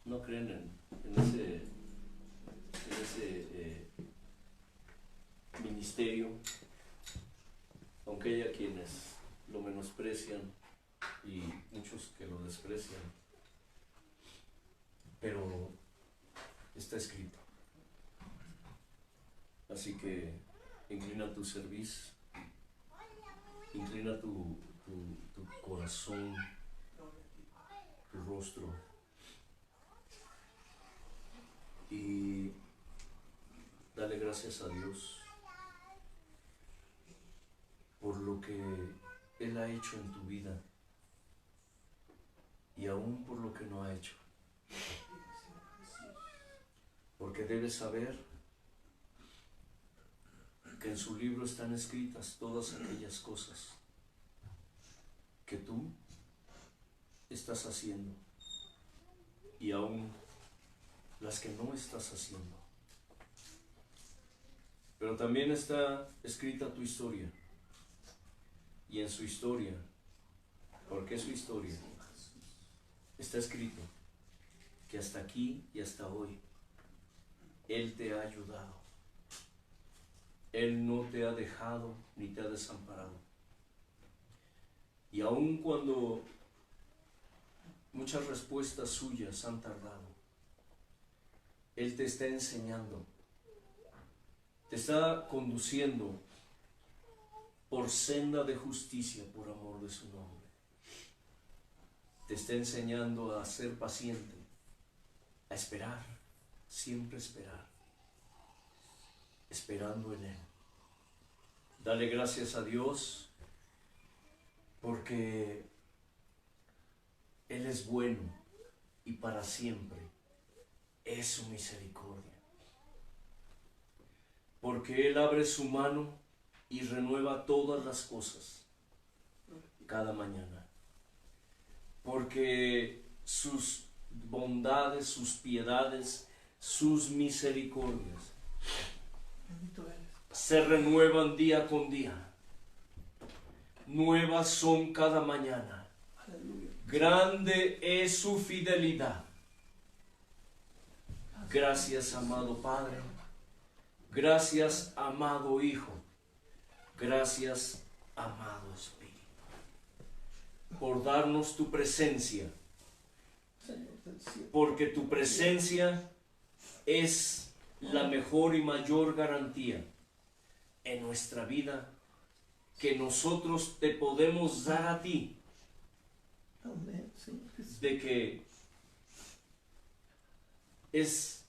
no creen en ese ministerio, aunque haya quienes lo menosprecian y muchos que lo desprecian, pero está escrito. Así que inclina tu cerviz, inclina tu corazón, tu rostro, y dale gracias a Dios por lo que Él ha hecho en tu vida y aún por lo que no ha hecho. Porque debes saber que en su libro están escritas todas aquellas cosas que tú estás haciendo y aún las que no estás haciendo. Pero también está escrita tu historia, y en su historia, porque es su historia, está escrito que hasta aquí y hasta hoy Él te ha ayudado. Él no te ha dejado ni te ha desamparado. Y aun cuando muchas respuestas suyas han tardado, Él te está enseñando, te está conduciendo por senda de justicia por amor de su nombre. Te está enseñando a ser paciente, a esperar, siempre esperar, esperando en Él. Dale gracias a Dios porque Él es bueno y para siempre es su misericordia. Porque Él abre su mano y renueva todas las cosas cada mañana. Porque sus bondades, sus piedades, sus misericordias se renuevan día con día. Nuevas son cada mañana. Grande es su fidelidad. Gracias, amado Padre. Gracias, amado Hijo. Gracias, amado Espíritu, por darnos tu presencia. Porque tu presencia es la mejor y mayor garantía en nuestra vida que nosotros te podemos dar a ti, de que es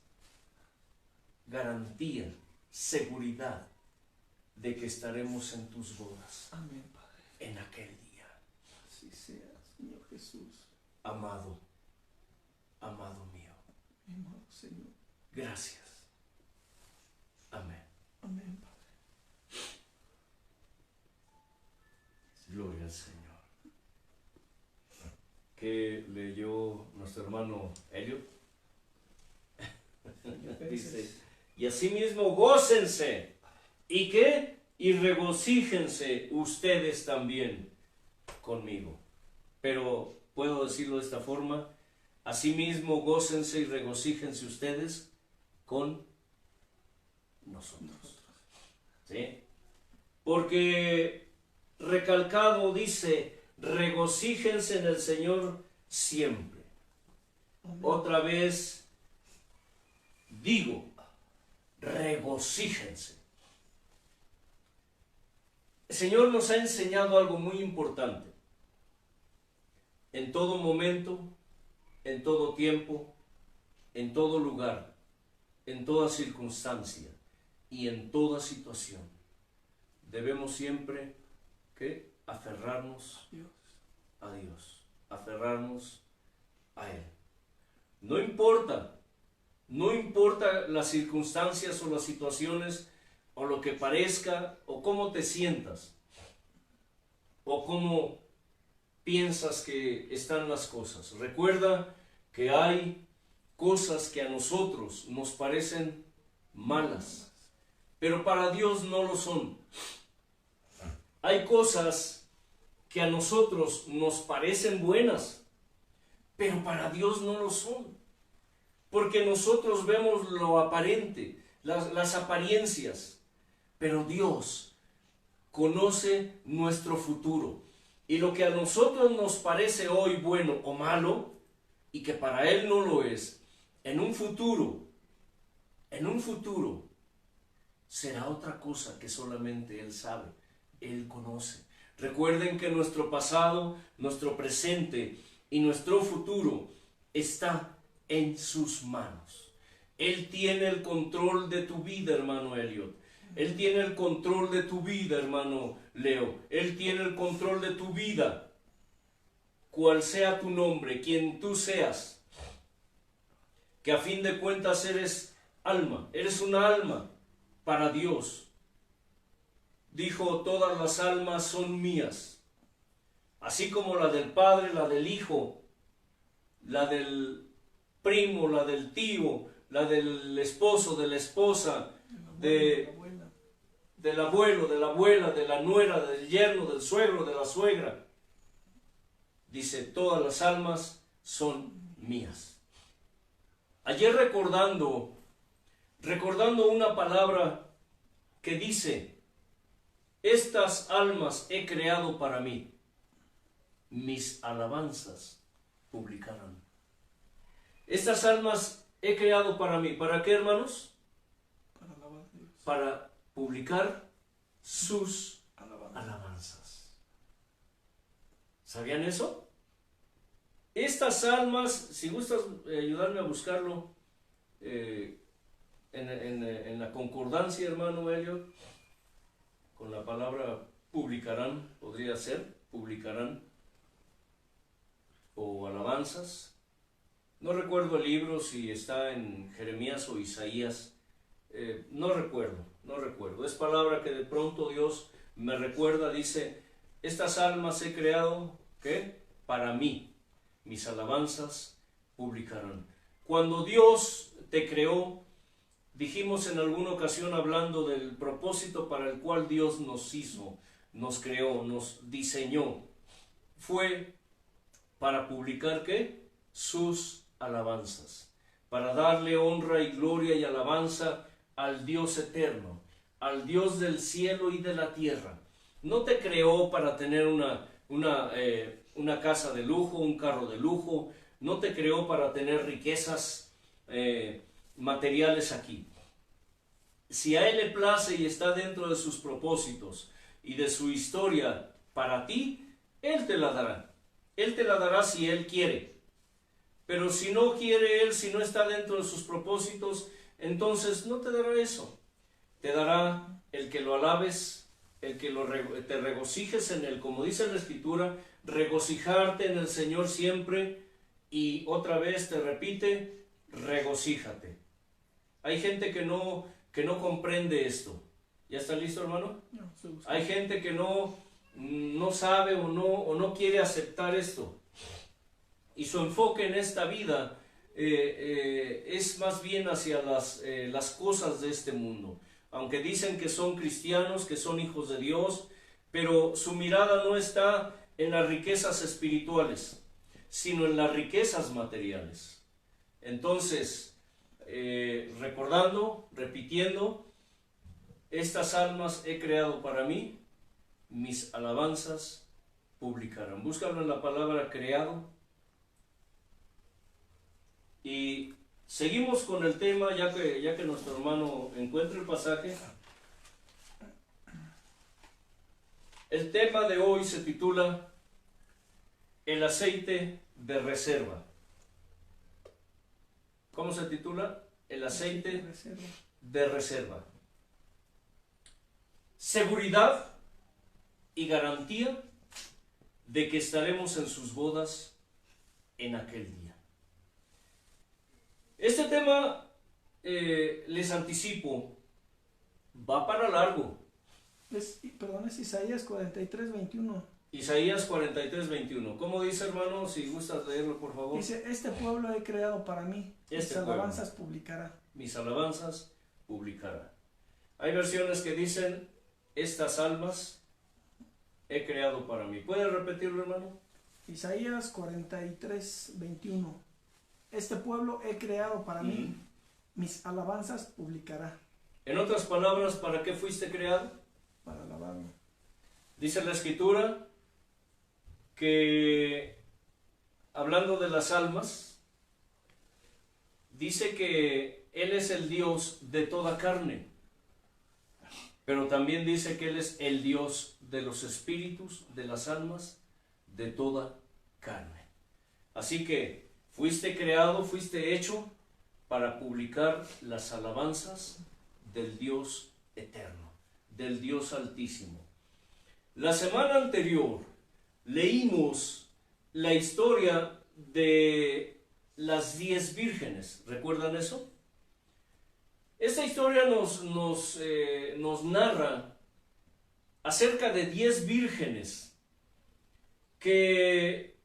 garantía, seguridad de que estaremos en tus bodas. Amén, Padre. En aquel día. Así sea, Señor Jesús. Amado, amado mío. Mi amado Señor. Gracias. Amén. Amén, Padre. Gloria al Señor. ¿Qué leyó nuestro hermano Elliot? Dice, y asimismo gócense. ¿Y qué? Y regocíjense ustedes también conmigo. Pero puedo decirlo de esta forma: asimismo gócense y regocíjense ustedes con nosotros. ¿Sí? Porque recalcado dice, regocíjense en el Señor siempre. Amén. Otra vez digo, regocíjense. El Señor nos ha enseñado algo muy importante. En todo momento, en todo tiempo, en todo lugar, en toda circunstancia y en toda situación, debemos siempre ¿qué? Aferrarnos a Dios, aferrarnos a Él. No importa las circunstancias o las situaciones o lo que parezca o cómo te sientas o cómo piensas que están las cosas. Recuerda que hay cosas que a nosotros nos parecen malas, pero para Dios no lo son. Hay cosas que a nosotros nos parecen buenas, pero para Dios no lo son. porque nosotros vemos lo aparente, las apariencias, pero Dios conoce nuestro futuro. Y lo que a nosotros nos parece hoy bueno o malo, y que para Él no lo es, en un futuro, será otra cosa que solamente Él sabe, Él conoce. Recuerden que nuestro pasado, nuestro presente y nuestro futuro está en sus manos. Él tiene el control de tu vida, hermano Elliot. Él tiene el control de tu vida, hermano Leo. Él tiene el control de tu vida. Cual sea tu nombre, quien tú seas, que a fin de cuentas eres alma, eres una alma para Dios. Dijo, todas las almas son mías, así como la del padre, la del hijo, la del primo, la del tío, la del esposo, de la esposa, del abuelo, de la abuela, de la nuera, del yerno, del suegro, de la suegra. Dice, todas las almas son mías. Ayer recordando una palabra que dice, estas almas he creado para mí, mis alabanzas publicarán. Estas almas he creado para mí. ¿Para qué, hermanos? Para alabar a Dios. Para publicar sus alabanzas. ¿Sabían eso? Estas almas, si gustas ayudarme a buscarlo en la concordancia, hermano Elliot, con la palabra publicarán, podría ser, publicarán, o alabanzas. No recuerdo el libro, si está en Jeremías o Isaías, no recuerdo. Es palabra que de pronto Dios me recuerda, dice, estas almas he creado, ¿qué? Para mí, mis alabanzas publicarán. Cuando Dios te creó, dijimos en alguna ocasión hablando del propósito para el cual Dios nos hizo, nos creó, nos diseñó, fue para publicar, ¿qué? Sus alabanzas, para darle honra y gloria y alabanza al Dios eterno, al Dios del cielo y de la tierra. No te creó para tener una casa de lujo, un carro de lujo, no te creó para tener riquezas materiales aquí. Si a Él le place y está dentro de sus propósitos y de su historia para ti, Él te la dará. Él te la dará si Él quiere. Pero si no quiere Él, si no está dentro de sus propósitos, entonces no te dará eso. Te dará el que lo alabes, el que te regocijes en Él, como dice la Escritura, regocijarte en el Señor siempre, y otra vez te repite, regocíjate. Hay gente que no comprende esto. ¿Ya está listo, hermano? No, hay gente que no sabe o no quiere aceptar esto. Y su enfoque en esta vida es más bien hacia las cosas de este mundo. Aunque dicen que son cristianos, que son hijos de Dios, pero su mirada no está en las riquezas espirituales, sino en las riquezas materiales. Entonces, recordando, repitiendo, estas almas he creado para mí, mis alabanzas publicarán. Búscalo en la palabra creado. Y seguimos con el tema, ya que nuestro hermano encuentre el pasaje. El tema de hoy se titula El aceite de reserva. ¿Cómo se titula? El aceite de reserva. Seguridad y garantía de que estaremos en sus bodas en aquel día. Este tema, les anticipo, va para largo. Es Isaías 43, 21. Isaías 43, 21. ¿Cómo dice, hermano? Si gustas leerlo, por favor. Dice, este pueblo he creado para mí, mis alabanzas publicará. Mis alabanzas publicará. Hay versiones que dicen, estas almas he creado para mí. ¿Puede repetirlo, hermano? Isaías 43, 21. este pueblo he creado para mí, mis alabanzas publicará. En otras palabras, ¿para qué fuiste creado? Para alabarlo. Dice la Escritura que, hablando de las almas, dice que Él es el Dios de toda carne, pero también dice que Él es el Dios de los espíritus, de las almas, de toda carne. Así que fuiste creado, fuiste hecho para publicar las alabanzas del Dios eterno, del Dios altísimo. La semana anterior leímos la historia de las 10 vírgenes. ¿Recuerdan eso? Esta historia nos narra acerca de 10 vírgenes que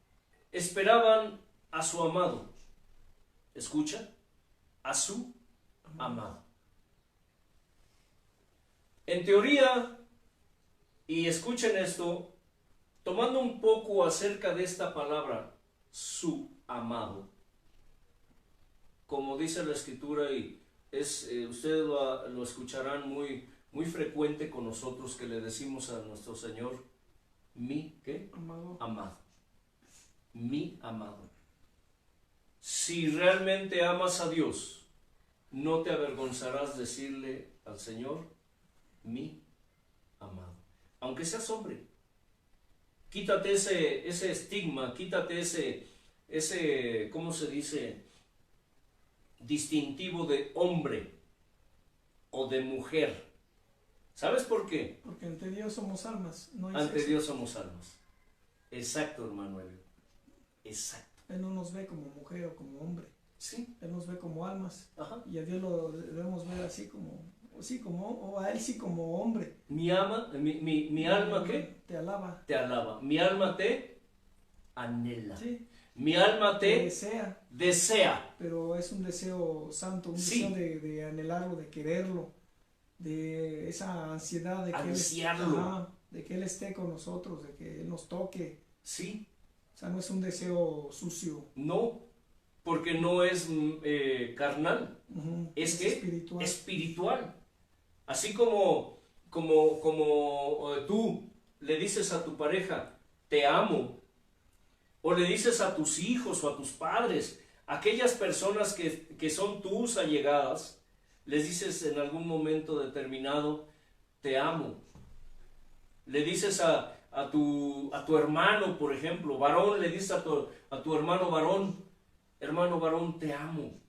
esperaban a su amado. ¿Escucha? A su amado. En teoría, y escuchen esto, tomando un poco acerca de esta palabra, su amado, como dice la Escritura, y ustedes lo escucharán muy frecuente con nosotros, que le decimos a nuestro Señor, mi, ¿qué? Amado. Amado. Mi amado. Si realmente amas a Dios, no te avergonzarás decirle al Señor, mi amado. Aunque seas hombre, quítate ese estigma, quítate ese, ¿cómo se dice? Distintivo de hombre o de mujer. ¿Sabes por qué? Porque ante Dios somos almas, no hay Ante sexo. Dios somos almas. Exacto, hermano Elio. Exacto. Él no nos ve como mujer o como hombre. Sí. Él nos ve como almas. Ajá. Y a Dios lo debemos ver así o a Él sí como hombre. Mi alma, ¿qué? Te alaba. Te alaba. Mi alma te anhela. Sí. Mi alma te desea. Pero es un deseo santo, un sí. deseo de anhelarlo, de quererlo, de esa ansiedad de que Él esté con nosotros, de que Él nos toque. Sí. O sea, no es un deseo sucio. No, porque no es carnal. Es que espiritual. Así como tú le dices a tu pareja, te amo, o le dices a tus hijos o a tus padres, aquellas personas que son tus allegadas, les dices en algún momento determinado, te amo. Le dices a tu hermano, por ejemplo, varón, le dices a tu hermano varón, te amo.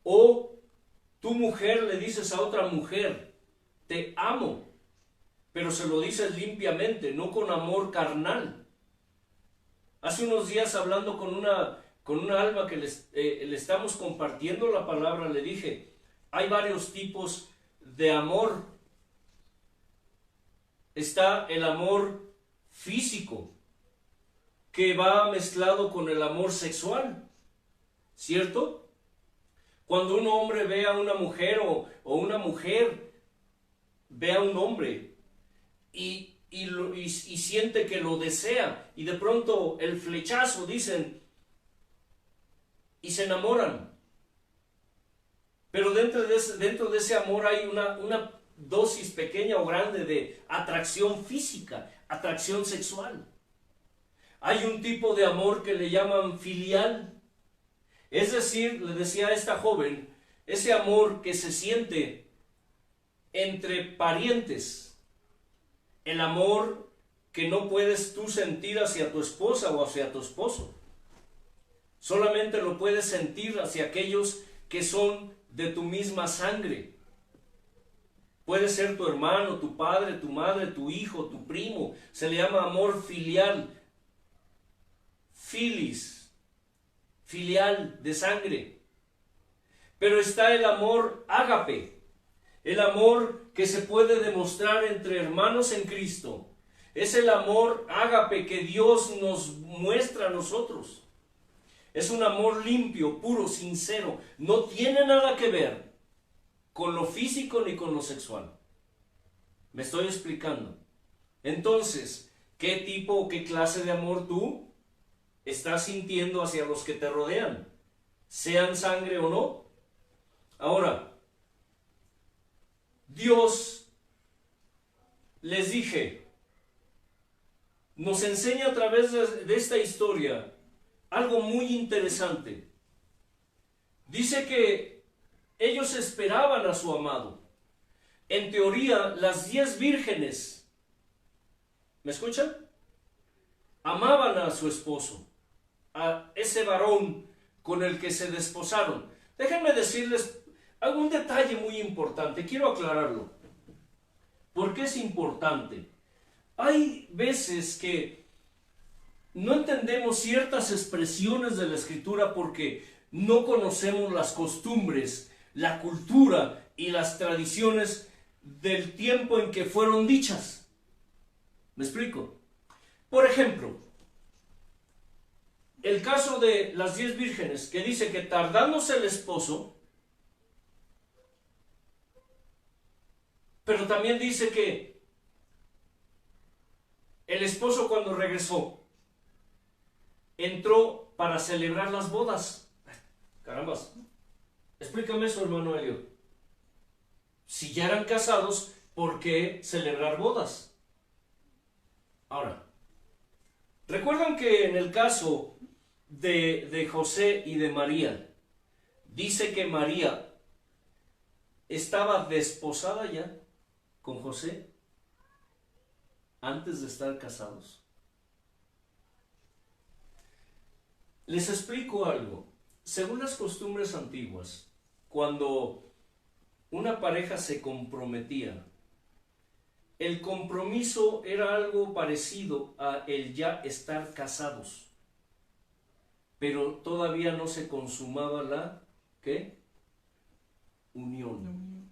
O tu mujer le dices a otra mujer, te amo, pero se lo dices limpiamente, no con amor carnal. Hace unos días, hablando con una alma que le estamos compartiendo la palabra, le dije, hay varios tipos de amor. Está el amor físico, que va mezclado con el amor sexual, ¿cierto? Cuando un hombre ve a una mujer o una mujer ve a un hombre y siente que lo desea, y de pronto el flechazo, dicen, y se enamoran. Pero dentro de ese amor hay una dosis pequeña o grande de atracción física, atracción sexual. Hay un tipo de amor que le llaman filial. Es decir, le decía a esta joven, ese amor que se siente entre parientes. El amor que no puedes tú sentir hacia tu esposa o hacia tu esposo. Solamente lo puedes sentir hacia aquellos que son de tu misma sangre. Puede ser tu hermano, tu padre, tu madre, tu hijo, tu primo. Se le llama amor filial. Filis, filial, de sangre. Pero está el amor ágape, el amor que se puede demostrar entre hermanos en Cristo. Es el amor ágape que Dios nos muestra a nosotros. Es un amor limpio, puro, sincero. No tiene nada que ver con lo físico ni con lo sexual. ¿Me estoy explicando? Entonces, ¿qué tipo o qué clase de amor tú estás sintiendo hacia los que te rodean, sean sangre o no. Ahora, Dios, les dije, nos enseña a través de esta historia algo muy interesante. Dice que ellos esperaban a su amado. En teoría, las 10 vírgenes, ¿me escuchan? Amaban a su esposo, a ese varón con el que se desposaron. Déjenme decirles algún detalle muy importante, quiero aclararlo. ¿Por qué es importante? Hay veces que no entendemos ciertas expresiones de la Escritura porque no conocemos las costumbres, la cultura y las tradiciones del tiempo en que fueron dichas. ¿Me explico? Por ejemplo, el caso de las 10 vírgenes, que dice que tardándose el esposo, pero también dice que el esposo cuando regresó, entró para celebrar las bodas. Carambas, explícame eso, hermano Elliot. Si ya eran casados, ¿por qué celebrar bodas? Ahora, recuerdan que en el caso de José y de María, dice que María estaba desposada ya con José antes de estar casados. Les explico algo. Según las costumbres antiguas, cuando una pareja se comprometía, el compromiso era algo parecido a el ya estar casados, pero todavía no se consumaba la, ¿qué? Unión.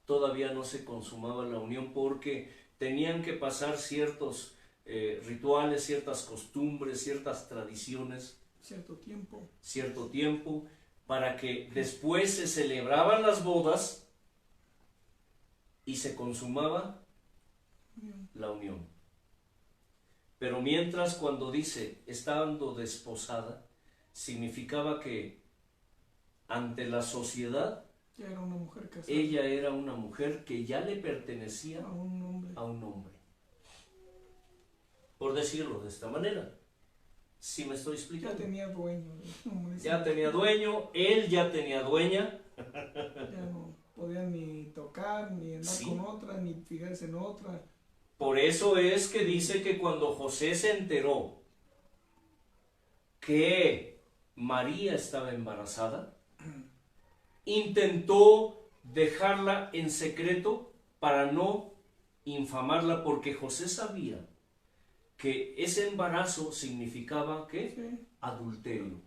Todavía no se consumaba la unión porque tenían que pasar ciertos rituales, ciertas costumbres, ciertas tradiciones, cierto tiempo, para que después se celebraban las bodas y se consumaba la unión. Pero mientras, cuando dice estando desposada, significaba que ante la sociedad era una mujer casada. Ella era una mujer que ya le pertenecía a un hombre. Por decirlo de esta manera. ¿Sí me estoy explicando? Ya tenía dueño. Ya tenía dueño, él ya tenía dueña. Ya no podía ni tocar, ni andar con otra, ni fijarse en otra. Por eso es que dice que cuando José se enteró que María estaba embarazada, intentó dejarla en secreto para no infamarla, porque José sabía que ese embarazo significaba ¿qué? Sí. Adulterio.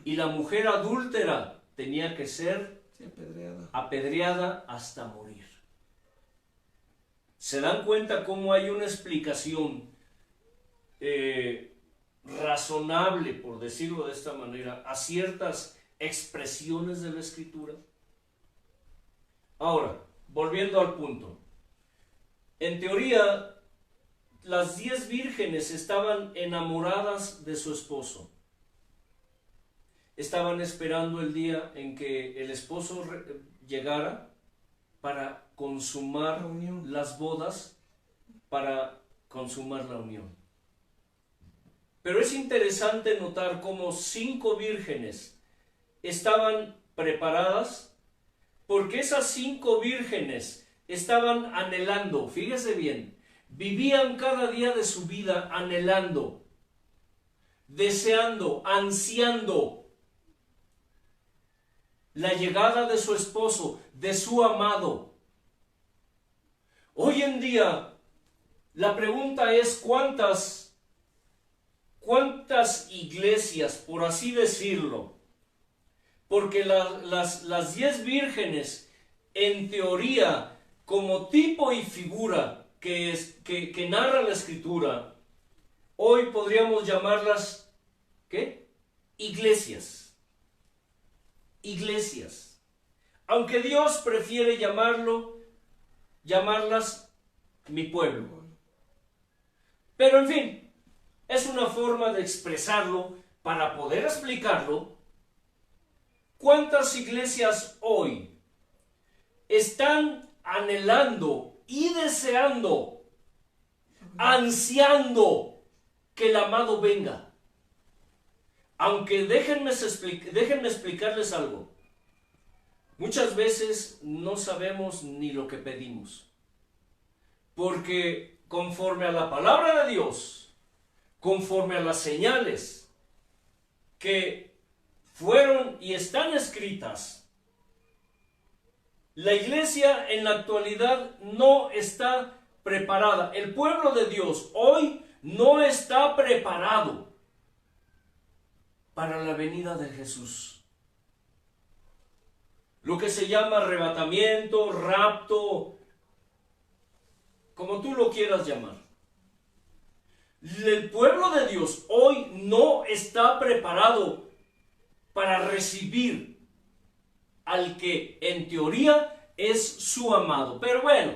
Y la mujer adúltera tenía que ser apedreada hasta morir. ¿Se dan cuenta cómo hay una explicación razonable, por decirlo de esta manera, a ciertas expresiones de la Escritura? Ahora, volviendo al punto. En teoría, las 10 vírgenes estaban enamoradas de su esposo. Estaban esperando el día en que el esposo llegara para consumar las bodas, para consumar la unión. Pero es interesante notar cómo 5 vírgenes estaban preparadas, porque esas 5 vírgenes estaban anhelando, fíjese bien, vivían cada día de su vida anhelando, deseando, ansiando la llegada de su esposo, de su amado. Hoy en día, la pregunta es ¿cuántas iglesias, por así decirlo? Porque las 10 vírgenes, en teoría, como tipo y figura que narra la Escritura, hoy podríamos llamarlas, ¿qué? Iglesias. Iglesias. Aunque Dios prefiere llamarlas mi pueblo. Pero en fin, Es una forma de expresarlo para poder explicarlo. ¿Cuántas iglesias hoy están anhelando y deseando, ansiando que el amado venga? Aunque déjenme explicarles algo. Muchas veces no sabemos ni lo que pedimos. Porque conforme a la palabra de Dios, conforme a las señales que fueron y están escritas, la iglesia en la actualidad no está preparada. El pueblo de Dios hoy no está preparado para la venida de Jesús. Lo que se llama arrebatamiento, rapto, como tú lo quieras llamar. El pueblo de Dios hoy no está preparado para recibir al que en teoría es su amado. Pero bueno,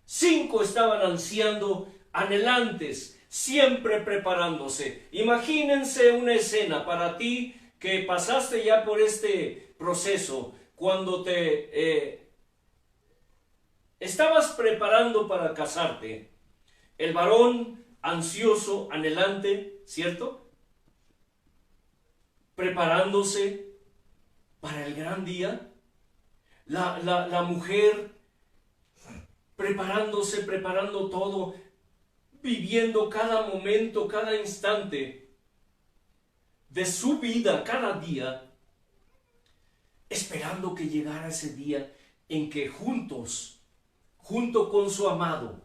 5 estaban ansiando, anhelantes, siempre preparándose. Imagínense una escena para ti que pasaste ya por este proceso, cuando te estabas preparando para casarte. El varón ansioso, anhelante, ¿cierto? Preparándose para el gran día. La mujer preparándose, preparando todo, viviendo cada momento, cada instante de su vida, cada día, esperando que llegara ese día en que juntos, junto con su amado,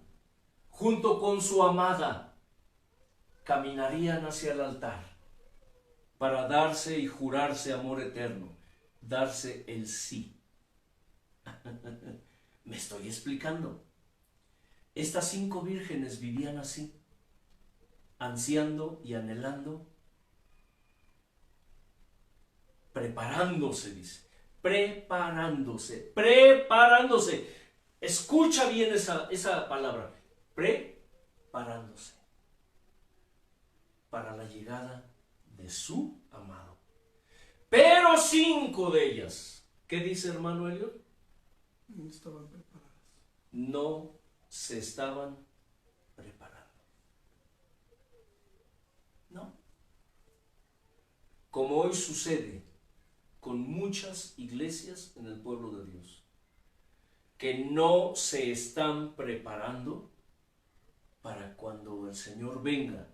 junto con su amada, caminarían hacia el altar para darse y jurarse amor eterno, darse el sí. ¿Me estoy explicando? Estas 5 vírgenes vivían así, ansiando y anhelando, preparándose, dice, preparándose. Escucha bien esa palabra, preparándose para la llegada de su amado. Pero 5 de ellas, ¿qué dice hermano Elliot? No estaban preparadas. No se estaban preparando. No. Como hoy sucede con muchas iglesias en el pueblo de Dios, que no se están preparando para cuando el Señor venga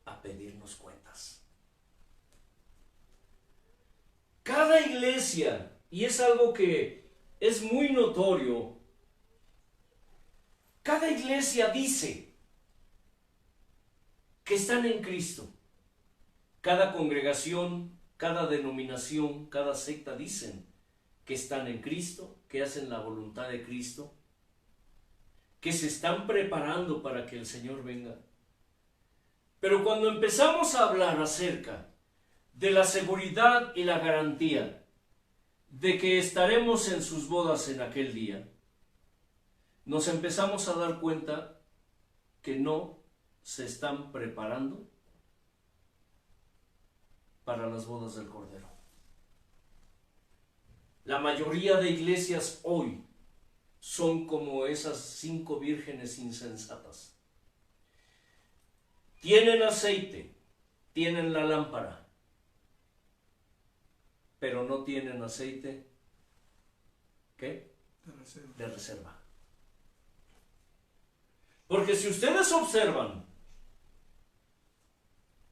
a pedirnos cuentas. Cada iglesia, y es algo que es muy notorio, cada iglesia dice que están en Cristo. Cada congregación, cada denominación, cada secta dicen que están en Cristo, que hacen la voluntad de Cristo, que se están preparando para que el Señor venga. Pero cuando empezamos a hablar acerca de la seguridad y la garantía de que estaremos en sus bodas en aquel día, nos empezamos a dar cuenta que no se están preparando para las bodas del Cordero. La mayoría de iglesias hoy son como esas 5 vírgenes insensatas. Tienen aceite, tienen la lámpara, pero no tienen aceite, ¿qué? De reserva. Porque si ustedes observan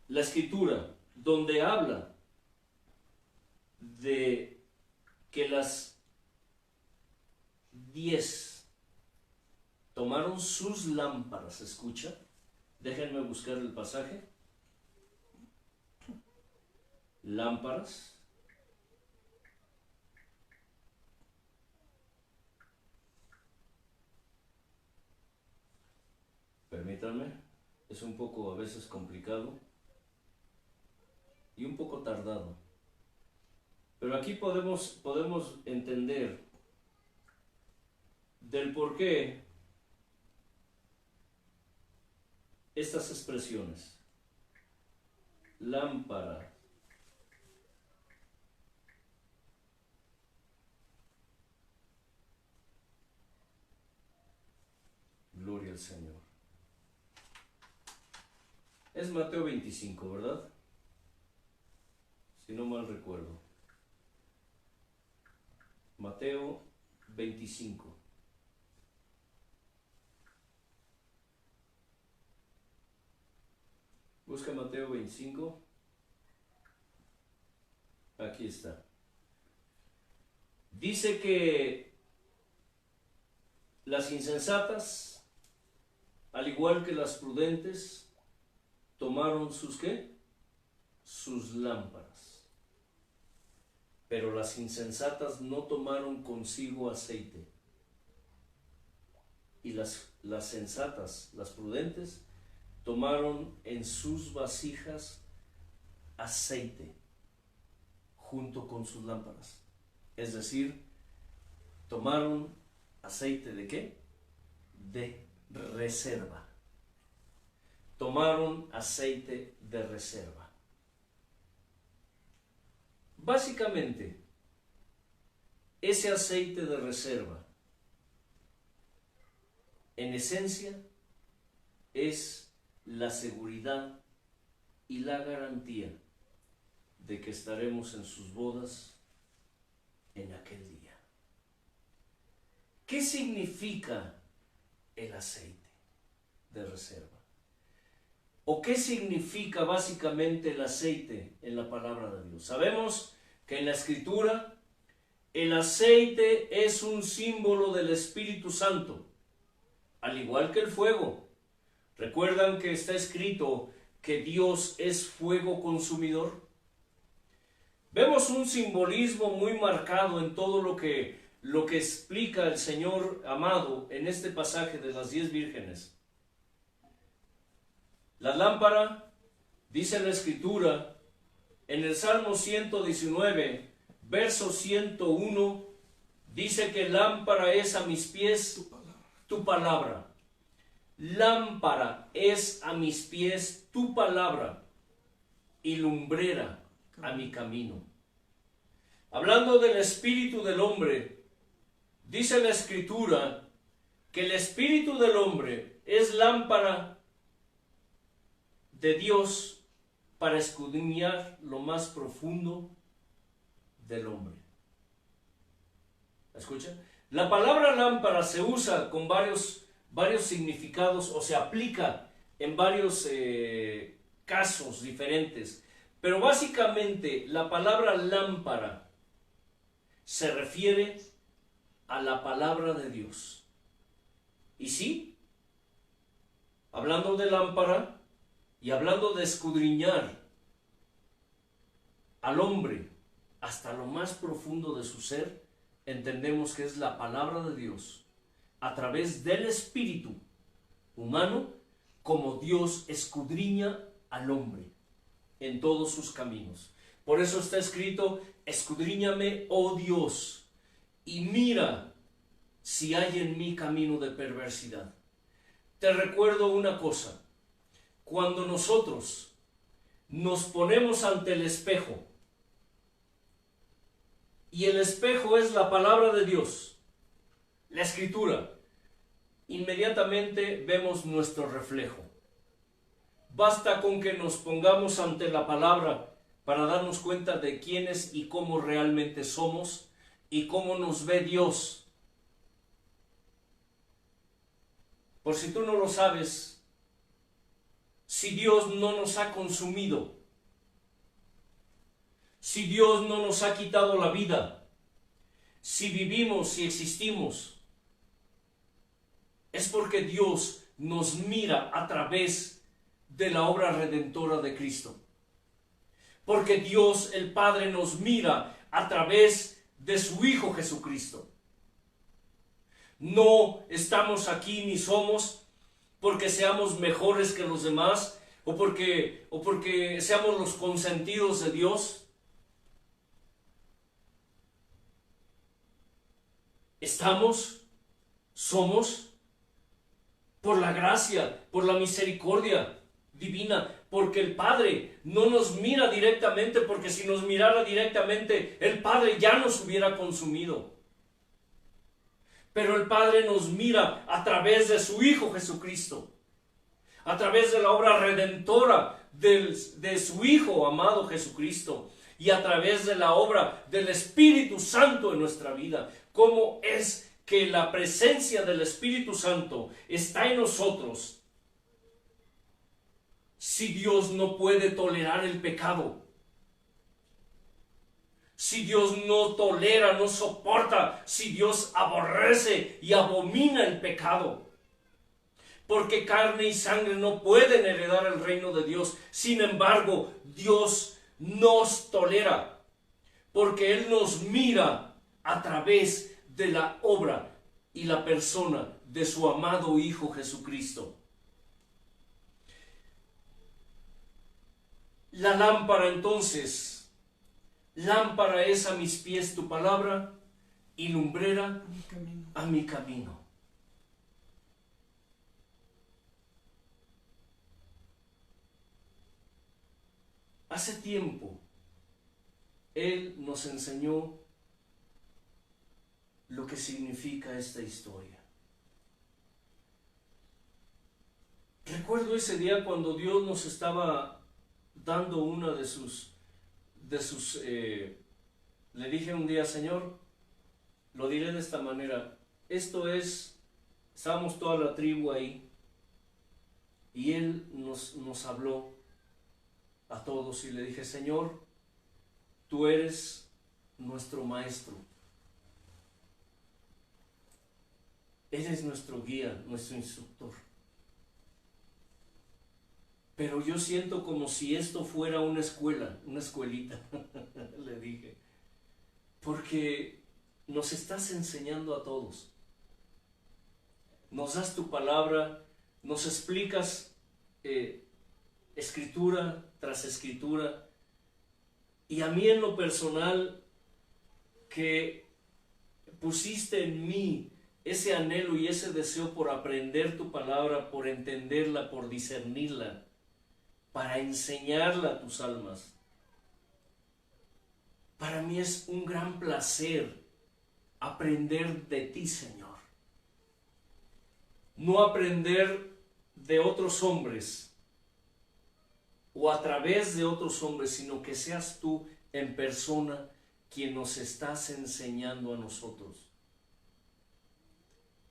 la escritura donde habla de que las 10 tomaron sus lámparas, escucha, déjenme buscar el pasaje, lámparas, permítanme, es un poco a veces complicado y un poco tardado, pero aquí podemos entender del por qué estas expresiones. Lámpara. Gloria al Señor. Es Mateo 25, ¿verdad? Si no mal recuerdo. Mateo 25. Busca Mateo 25. Aquí está. Dice que las insensatas, al igual que las prudentes, tomaron sus ¿qué? Sus lámparas. Pero las insensatas no tomaron consigo aceite. Y las sensatas, las prudentes, tomaron en sus vasijas aceite junto con sus lámparas. Es decir, tomaron aceite ¿de qué? De reserva. Tomaron aceite de reserva. Básicamente, ese aceite de reserva, en esencia, es la seguridad y la garantía de que estaremos en sus bodas en aquel día. ¿Qué significa el aceite de reserva? ¿O qué significa básicamente el aceite en la palabra de Dios? Sabemos que en la Escritura el aceite es un símbolo del Espíritu Santo, al igual que el fuego. ¿Recuerdan que está escrito que Dios es fuego consumidor? Vemos un simbolismo muy marcado en todo lo que explica el Señor amado en este pasaje de las 10 vírgenes. La lámpara, dice la Escritura, en el Salmo 119, verso 101, dice que lámpara es a mis pies tu palabra. Lámpara es a mis pies tu palabra y lumbrera a mi camino. Hablando del espíritu del hombre, dice la Escritura que el espíritu del hombre es lámpara de Dios para escudriñar lo más profundo del hombre. ¿Escucha? La palabra lámpara se usa con varios significados o se aplica en varios casos diferentes, pero básicamente la palabra lámpara se refiere a la palabra de Dios. Y sí, hablando de lámpara y hablando de escudriñar al hombre hasta lo más profundo de su ser, entendemos que es la palabra de Dios a través del espíritu humano, como Dios escudriña al hombre en todos sus caminos. Por eso está escrito: escudriñame, oh Dios, y mira si hay en mí camino de perversidad. Te recuerdo una cosa: cuando nosotros nos ponemos ante el espejo, y el espejo es la palabra de Dios, la Escritura, inmediatamente vemos nuestro reflejo. Basta con que nos pongamos ante la palabra para darnos cuenta de quiénes y cómo realmente somos y cómo nos ve Dios. Por si tú no lo sabes, si Dios no nos ha consumido, si Dios no nos ha quitado la vida, si vivimos, si existimos, es porque Dios nos mira a través de la obra redentora de Cristo. Porque Dios el Padre nos mira a través de su Hijo Jesucristo. No estamos aquí ni somos porque seamos mejores que los demás o porque seamos los consentidos de Dios. Somos por la gracia, por la misericordia divina, porque el Padre no nos mira directamente, porque si nos mirara directamente, el Padre ya nos hubiera consumido. Pero el Padre nos mira a través de su Hijo Jesucristo, a través de la obra redentora de su Hijo amado Jesucristo, y a través de la obra del Espíritu Santo en nuestra vida. ¿Cómo es que la presencia del Espíritu Santo está en nosotros si Dios no puede tolerar el pecado? Si Dios no tolera, no soporta, si Dios aborrece y abomina el pecado. Porque carne y sangre no pueden heredar el reino de Dios. Sin embargo, Dios nos tolera, porque Él nos mira a través de la obra y la persona de su amado Hijo Jesucristo. La lámpara entonces, lámpara es a mis pies tu palabra y lumbrera a mi camino. Hace tiempo, Él nos enseñó lo que significa esta historia. Recuerdo ese día cuando Dios nos estaba dando una de sus le dije un día, Señor, lo diré de esta manera, estábamos toda la tribu ahí, y Él nos habló a todos, y le dije, Señor, tú eres nuestro maestro, eres nuestro guía, nuestro instructor. Pero yo siento como si esto fuera una escuela, una escuelita, le dije, porque nos estás enseñando a todos. Nos das tu palabra, nos explicas escritura tras escritura, y a mí en lo personal, que pusiste en mí ese anhelo y ese deseo por aprender tu palabra, por entenderla, por discernirla, para enseñarla a tus almas. Para mí es un gran placer aprender de ti, Señor. No aprender de otros hombres o a través de otros hombres, sino que seas tú en persona quien nos estás enseñando a nosotros.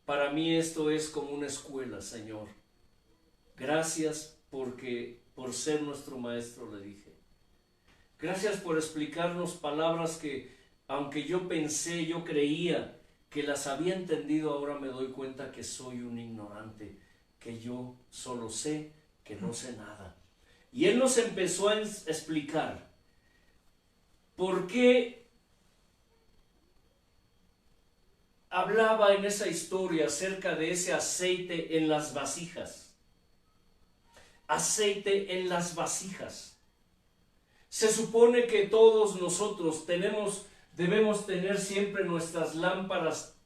Para mí esto es como una escuela, Señor. Gracias por ser nuestro maestro, le dije. Gracias por explicarnos palabras que, aunque yo creía que las había entendido, ahora me doy cuenta que soy un ignorante, que yo solo sé que no sé nada. Y Él nos empezó a explicar por qué hablaba en esa historia acerca de ese aceite en las vasijas. Aceite en las vasijas. Se supone que todos nosotros debemos tener siempre nuestras lámparas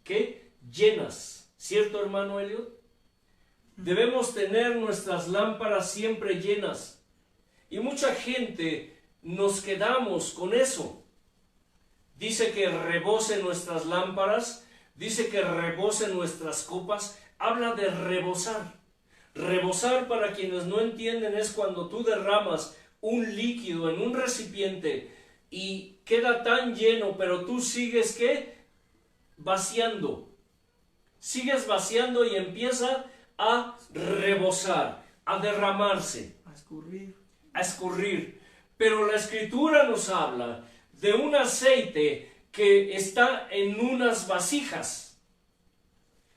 llenas, ¿cierto, hermano Elliot? Debemos tener nuestras lámparas siempre llenas. Y mucha gente nos quedamos con eso. Dice que rebosen nuestras lámparas, dice que rebosen nuestras copas, habla de rebosar. Rebosar, para quienes no entienden, es cuando tú derramas un líquido en un recipiente y queda tan lleno, pero tú sigues vaciando. Sigues vaciando y empieza a rebosar, a derramarse, a escurrir. Pero la Escritura nos habla de un aceite que está en unas vasijas.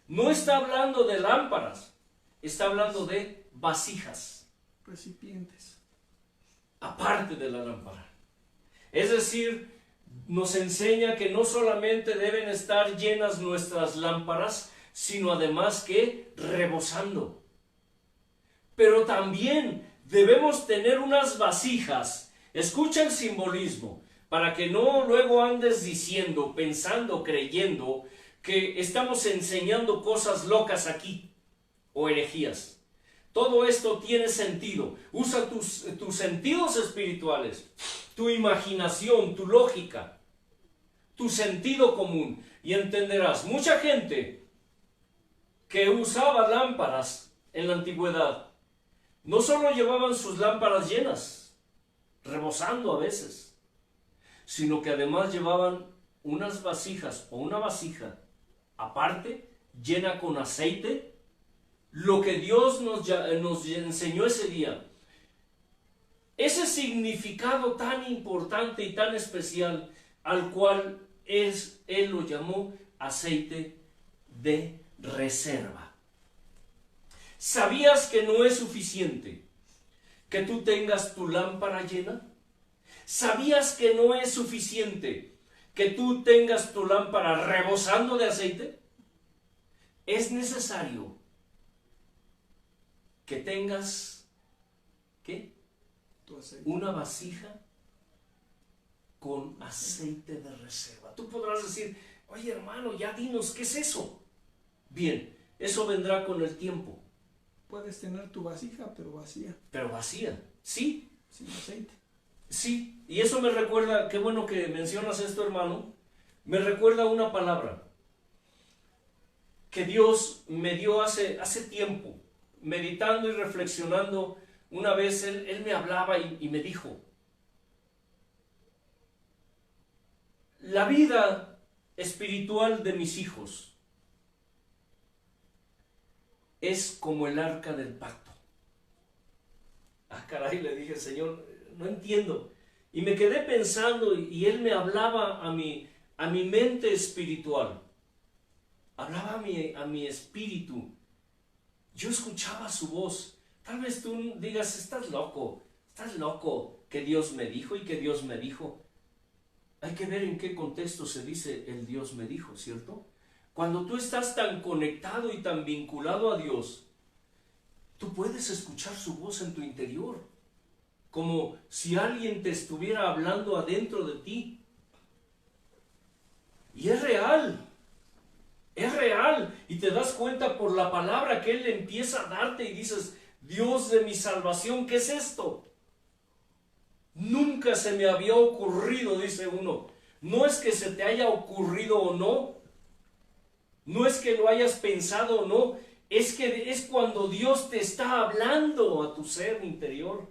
No está hablando de lámparas, está hablando de vasijas. Recipientes. Aparte de la lámpara. Es decir, nos enseña que no solamente deben estar llenas nuestras lámparas, sino además que rebosando. Pero también debemos tener unas vasijas. Escucha el simbolismo, para que no luego andes diciendo, pensando, creyendo que estamos enseñando cosas locas aquí, o herejías. Todo esto tiene sentido. Usa tus sentidos espirituales, tu imaginación, tu lógica, tu sentido común, y entenderás. Mucha gente que usaba lámparas en la antigüedad no solo llevaban sus lámparas llenas, rebosando a veces, sino que además llevaban unas vasijas o una vasija aparte, llena con aceite, lo que Dios nos enseñó ese día. Ese significado tan importante y tan especial, al cual Él lo llamó aceite de reserva. ¿Sabías que no es suficiente que tú tengas tu lámpara llena? ¿Sabías que no es suficiente que tú tengas tu lámpara rebosando de aceite? Es necesario que tengas, ¿qué? Una vasija con aceite de reserva. Tú podrás decir, oye hermano, ya dinos, ¿qué es eso? Bien, eso vendrá con el tiempo. Puedes tener tu vasija, pero vacía. Pero vacía, sí. Sin aceite. Sí, y eso me recuerda, qué bueno que mencionas esto, hermano, me recuerda una palabra que Dios me dio hace tiempo, meditando y reflexionando. Una vez Él me hablaba y me dijo, la vida espiritual de mis hijos es como el arca del pacto. Ah, caray, le dije, Señor, no entiendo. Y me quedé pensando y Él me hablaba a mi mente espiritual. Hablaba a mi espíritu. Yo escuchaba su voz. Tal vez tú digas, estás loco, que Dios me dijo y que Dios me dijo. Hay que ver en qué contexto se dice el Dios me dijo, ¿cierto? Cuando tú estás tan conectado y tan vinculado a Dios, tú puedes escuchar su voz en tu interior, como si alguien te estuviera hablando adentro de ti. Y es real, y te das cuenta por la palabra que Él empieza a darte y dices, Dios de mi salvación, ¿qué es esto? Nunca se me había ocurrido, dice uno. No es que se te haya ocurrido o no, no es que lo hayas pensado o no, es que es cuando Dios te está hablando a tu ser interior,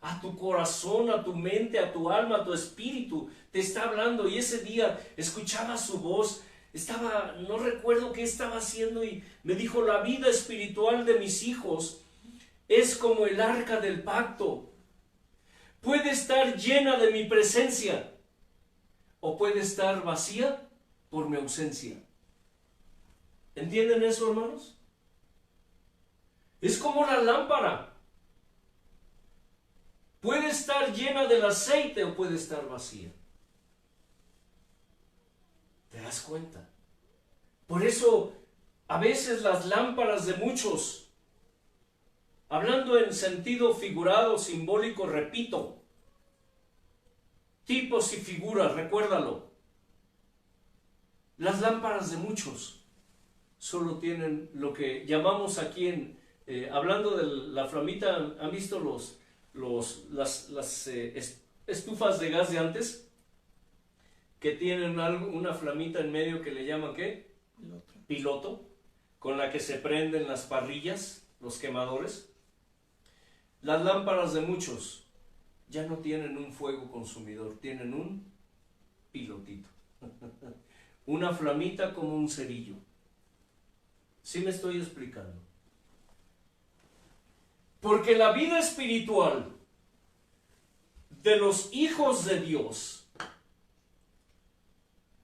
a tu corazón, a tu mente, a tu alma, a tu espíritu, te está hablando. Y ese día escuchaba su voz, no recuerdo qué estaba haciendo, y me dijo, la vida espiritual de mis hijos es como el arca del pacto. Puede estar llena de mi presencia o puede estar vacía por mi ausencia. ¿Entienden eso, hermanos? Es como la lámpara. Puede estar llena del aceite o puede estar vacía. ¿Te das cuenta? Por eso, a veces las lámparas de muchos, hablando en sentido figurado, simbólico, repito, tipos y figuras, recuérdalo. Las lámparas de muchos solo tienen lo que llamamos aquí hablando de la flamita. ¿Han visto las estufas de gas de antes? Que tienen una flamita en medio que le llaman ¿qué? Piloto, con la que se prenden las parrillas, los quemadores. Las lámparas de muchos ya no tienen un fuego consumidor, tienen un pilotito. Una flamita como un cerillo. ¿Sí me estoy explicando? Porque la vida espiritual de los hijos de Dios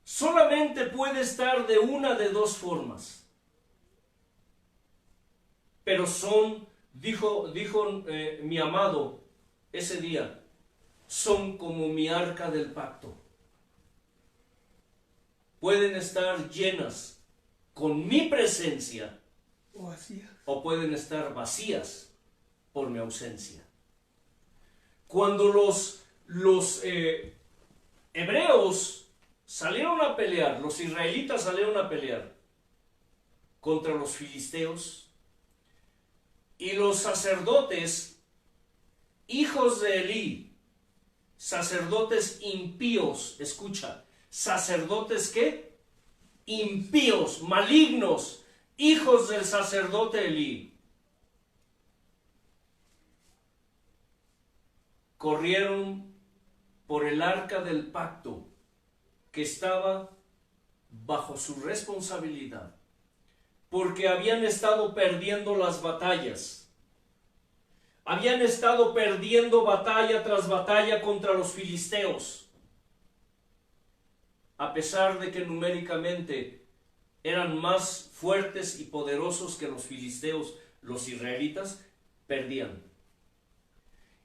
solamente puede estar de una de dos formas. Pero dijo mi amado ese día, son como mi arca del pacto. Pueden estar llenas con mi presencia o pueden estar vacías por mi ausencia. Cuando los hebreos salieron a pelear, los israelitas salieron a pelear contra los filisteos, Y los sacerdotes, hijos de Elí, sacerdotes impíos, escucha, sacerdotes ¿qué? Impíos, malignos, hijos del sacerdote Elí, corrieron por el arca del pacto que estaba bajo su responsabilidad, porque habían estado perdiendo las batallas. Habían estado perdiendo batalla tras batalla contra los filisteos. A pesar de que numéricamente eran más fuertes y poderosos que los filisteos, los israelitas, perdían.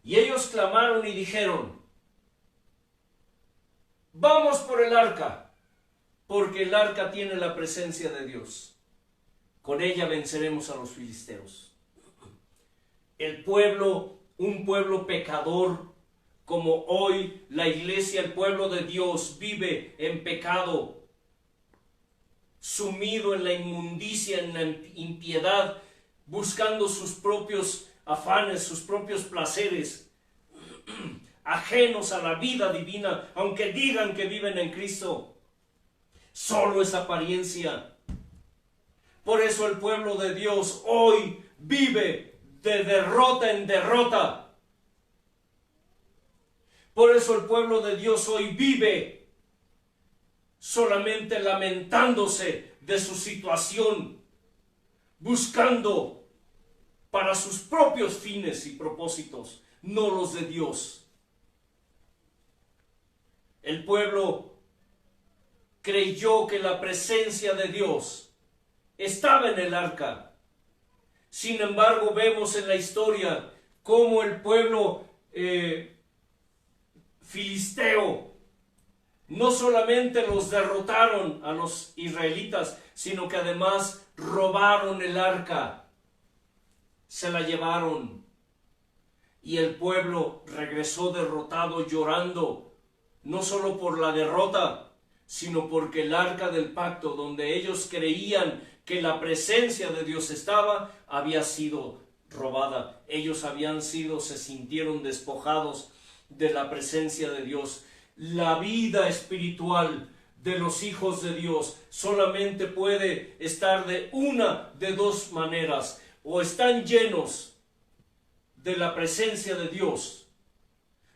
Y ellos clamaron y dijeron: vamos por el arca, porque el arca tiene la presencia de Dios. Con ella venceremos a los filisteos. El pueblo, un pueblo pecador, como hoy la iglesia, el pueblo de Dios, vive en pecado, sumido en la inmundicia, en la impiedad, buscando sus propios afanes, sus propios placeres, ajenos a la vida divina, aunque digan que viven en Cristo. Solo es apariencia. Por eso el pueblo de Dios hoy vive de derrota en derrota. Por eso el pueblo de Dios hoy vive solamente lamentándose de su situación, buscando para sus propios fines y propósitos, no los de Dios. El pueblo creyó que la presencia de Dios estaba en el arca. Sin embargo, vemos en la historia cómo el pueblo filisteo no solamente los derrotaron a los israelitas, sino que además robaron el arca, se la llevaron, y el pueblo regresó derrotado, llorando, no solo por la derrota, sino porque el arca del pacto, donde ellos creían que la presencia de Dios estaba, había sido robada. Ellos se sintieron despojados de la presencia de Dios. La vida espiritual de los hijos de Dios solamente puede estar de una de dos maneras: o están llenos de la presencia de Dios,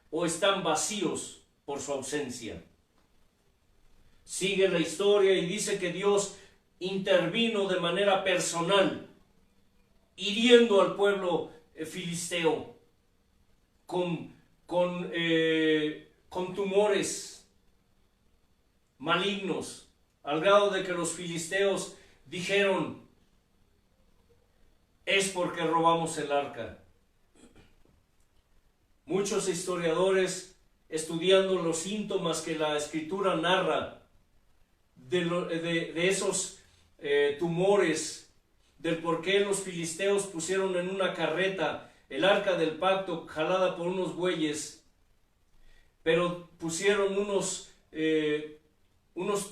o están vacíos por su ausencia. Sigue la historia y dice que Dios intervino de manera personal, hiriendo al pueblo filisteo con tumores malignos, al grado de que los filisteos dijeron: es porque robamos el arca. Muchos historiadores, estudiando los síntomas que la Escritura narra de esos tumores, del por qué los filisteos pusieron en una carreta el arca del pacto jalada por unos bueyes, pero pusieron unos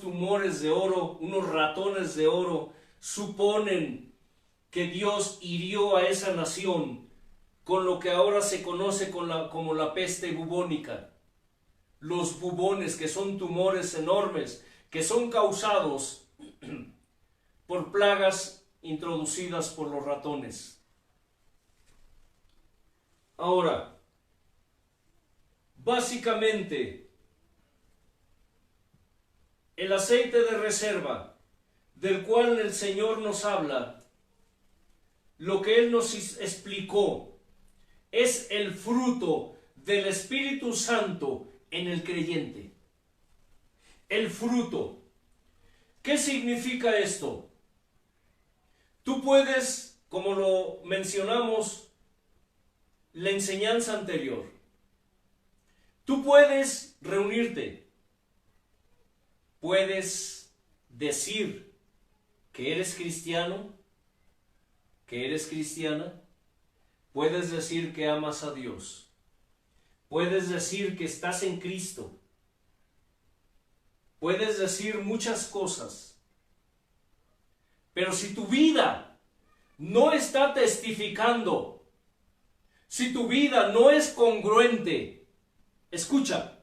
tumores de oro, unos ratones de oro. Suponen que Dios hirió a esa nación con lo que ahora se conoce como la peste bubónica. Los bubones, que son tumores enormes, que son causados por plagas introducidas por los ratones. Ahora, básicamente, el aceite de reserva del cual el Señor nos habla, lo que Él nos explicó, es el fruto del Espíritu Santo en el creyente. El fruto. ¿Qué significa esto? Tú puedes, como lo mencionamos la enseñanza anterior, tú puedes reunirte, puedes decir que eres cristiano, que eres cristiana, puedes decir que amas a Dios, puedes decir que estás en Cristo, puedes decir muchas cosas, pero si tu vida no está testificando, si tu vida no es congruente, escucha,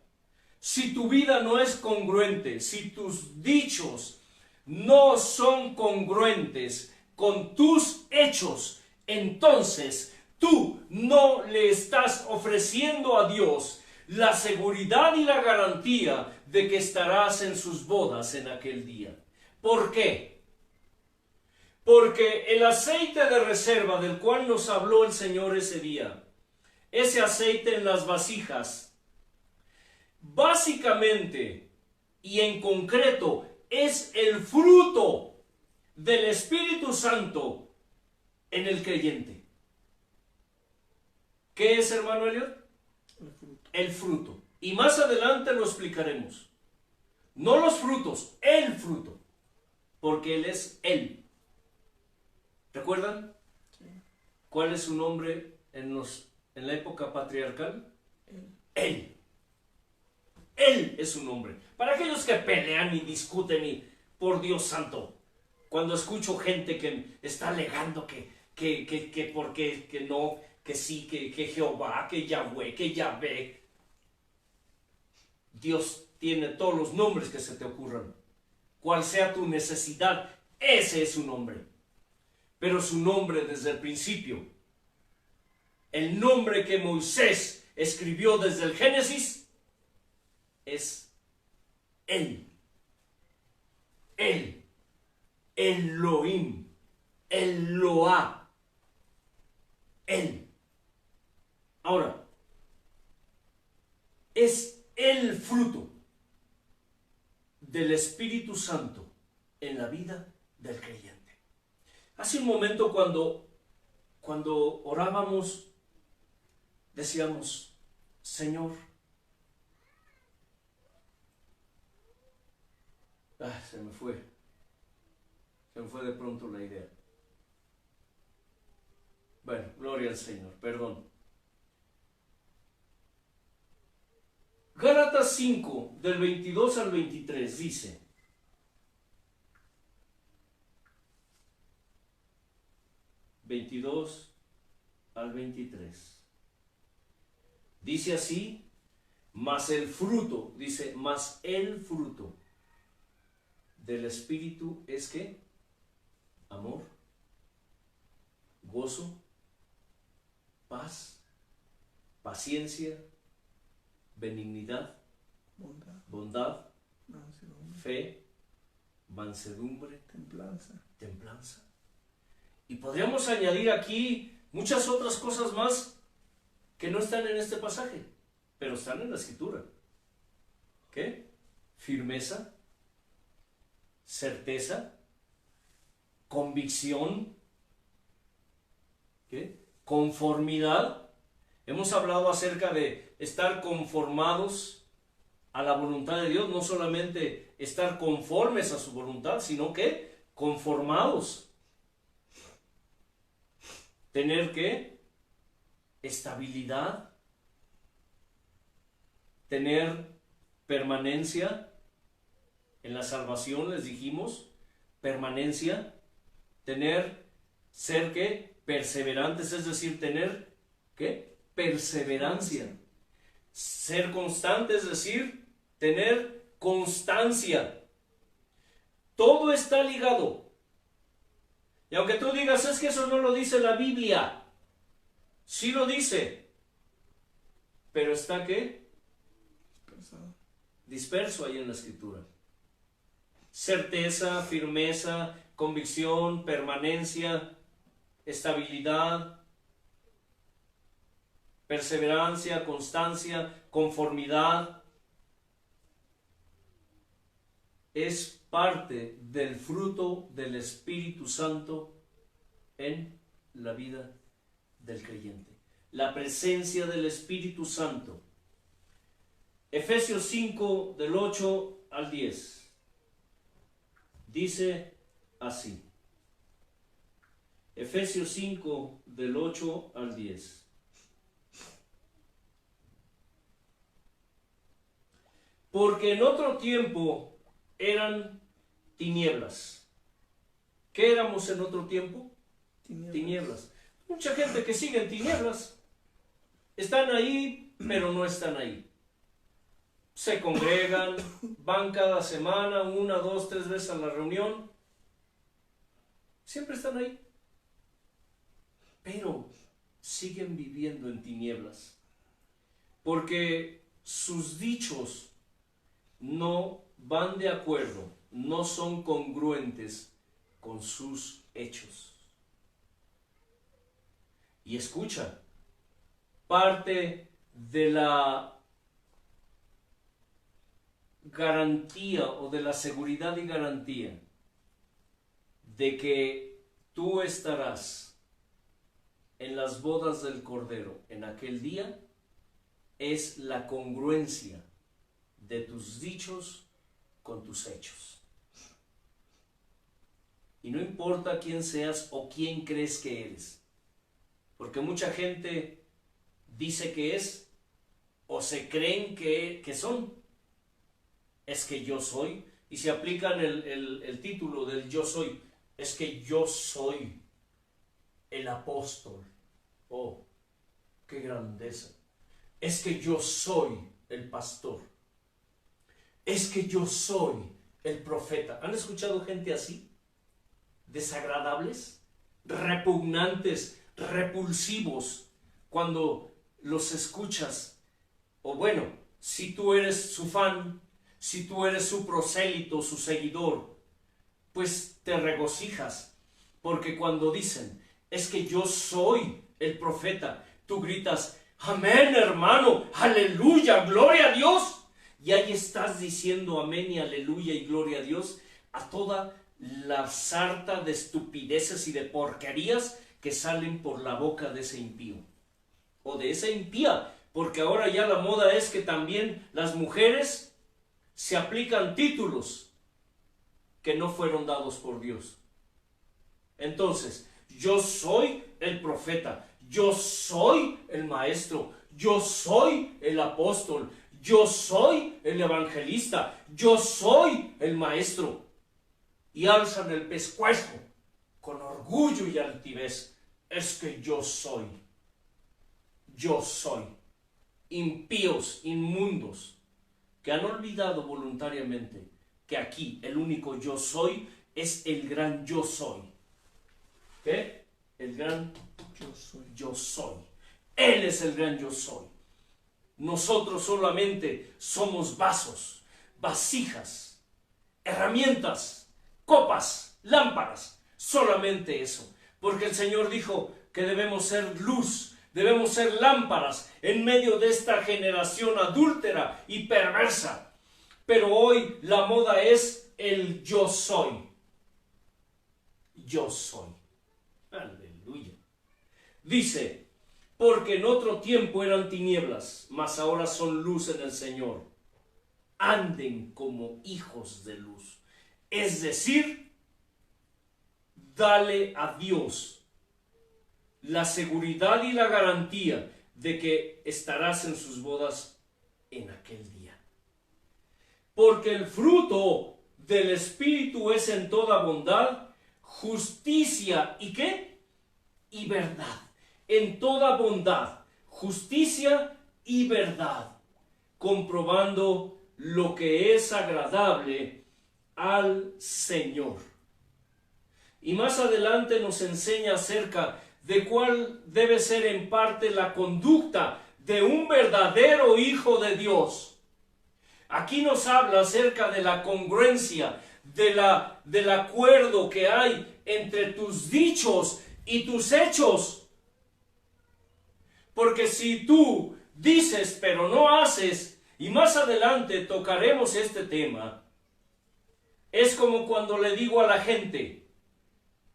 si tu vida no es congruente, si tus dichos no son congruentes con tus hechos, entonces tú no le estás ofreciendo a Dios la seguridad y la garantía de que estarás en sus bodas en aquel día. ¿Por qué? Porque el aceite de reserva del cual nos habló el Señor ese día, ese aceite en las vasijas, básicamente y en concreto es el fruto del Espíritu Santo en el creyente. ¿Qué es, hermano Eliot? El fruto. El fruto. Y más adelante lo explicaremos. No los frutos, el fruto. Porque Él es Él. ¿Recuerdan? Sí. ¿Cuál es su nombre en la época patriarcal? Él. Él es su nombre. Para aquellos que pelean y discuten y, por Dios santo, cuando escucho gente que está alegando que porque que no, que sí, que Jehová, que Yahweh, que Yahvé, Dios tiene todos los nombres que se te ocurran. Cual sea tu necesidad, ese es su nombre. Pero su nombre desde el principio, el nombre que Moisés escribió desde el Génesis, es Él. Él. Elohim. Eloah. Él. Ahora, es el fruto del Espíritu Santo en la vida del creyente. Hace un momento cuando orábamos, decíamos, Señor, se me fue de pronto la idea. Bueno, gloria al Señor, perdón. Gálatas 5, del 22 al 23, dice: (22 al 23). Dice así: mas el fruto, dice, mas el fruto del Espíritu es ¿qué? Amor, gozo, paz, paciencia, benignidad, bondad, fe, mansedumbre, templanza. Y podríamos añadir aquí muchas otras cosas más que no están en este pasaje, pero están en la Escritura. ¿Qué? Firmeza, certeza, convicción, ¿qué? Conformidad. Hemos hablado acerca de estar conformados a la voluntad de Dios, no solamente estar conformes a su voluntad, sino que conformados. Tener ¿qué? Estabilidad, tener permanencia en la salvación, les dijimos, permanencia, ser ¿qué? Perseverantes, es decir, tener ¿qué? Perseverancia, ser constante, es decir, tener constancia. Todo está ligado. Y aunque tú digas, es que eso no lo dice la Biblia, sí lo dice, pero está ¿qué? Disperso ahí en la Escritura. Certeza, firmeza, convicción, permanencia, estabilidad, perseverancia, constancia, conformidad. Es parte del fruto del Espíritu Santo en la vida del creyente. La presencia del Espíritu Santo. Efesios 5, del 8 al 10. Dice así. Efesios 5, del 8 al 10. Porque en otro tiempo eran tinieblas. ¿Qué éramos en otro tiempo? Tinieblas. Mucha gente que sigue en tinieblas. Están ahí, pero no están ahí. Se congregan, van cada semana, 1, 2, 3 veces a la reunión. Siempre están ahí. Pero siguen viviendo en tinieblas. Porque sus dichos no van de acuerdo, no son congruentes con sus hechos. Y escucha, parte de la garantía o de la seguridad y garantía de que tú estarás en las bodas del Cordero en aquel día es la congruencia de tus dichos con tus hechos. Y no importa quién seas o quién crees que eres, porque mucha gente dice que es o se creen que son. Es que yo soy, y se aplican el título del yo soy. Es que yo soy el apóstol. Oh, qué grandeza. Es que yo soy el pastor. Es que yo soy el profeta. ¿Han escuchado gente así? Desagradables, repugnantes, repulsivos, cuando los escuchas. O bueno, si tú eres su fan, si tú eres su prosélito, su seguidor, pues te regocijas, porque cuando dicen, es que yo soy el profeta, tú gritas, amén, hermano, aleluya, gloria a Dios. Y ahí estás diciendo amén y aleluya y gloria a Dios a toda la sarta de estupideces y de porquerías que salen por la boca de ese impío o de esa impía, porque ahora ya la moda es que también las mujeres se aplican títulos que no fueron dados por Dios. Entonces, yo soy el profeta, yo soy el maestro, yo soy el apóstol, yo soy el evangelista, yo soy el maestro. Y alzan el pescuezo con orgullo y altivez. Es que yo soy. Yo soy. Impíos, inmundos, que han olvidado voluntariamente que aquí el único yo soy es el gran yo soy. ¿Qué? El gran yo soy. Yo soy. Él es el gran yo soy. Nosotros solamente somos vasos, vasijas, herramientas, copas, lámparas, solamente eso. Porque el Señor dijo que debemos ser luz, debemos ser lámparas en medio de esta generación adúltera y perversa. Pero hoy la moda es el yo soy. Yo soy. Aleluya. Dice, porque en otro tiempo eran tinieblas, mas ahora son luz en el Señor. Anden como hijos de luz. Es decir, dale a Dios la seguridad y la garantía de que estarás en sus bodas en aquel día. Porque el fruto del Espíritu es en toda bondad, justicia y ¿qué? Y verdad. En toda bondad, justicia y verdad, comprobando lo que es agradable al Señor. Y más adelante nos enseña acerca de cuál debe ser en parte la conducta de un verdadero hijo de Dios. Aquí nos habla acerca de la congruencia, del acuerdo que hay entre tus dichos y tus hechos. Porque si tú dices pero no haces, y más adelante tocaremos este tema, es como cuando le digo a la gente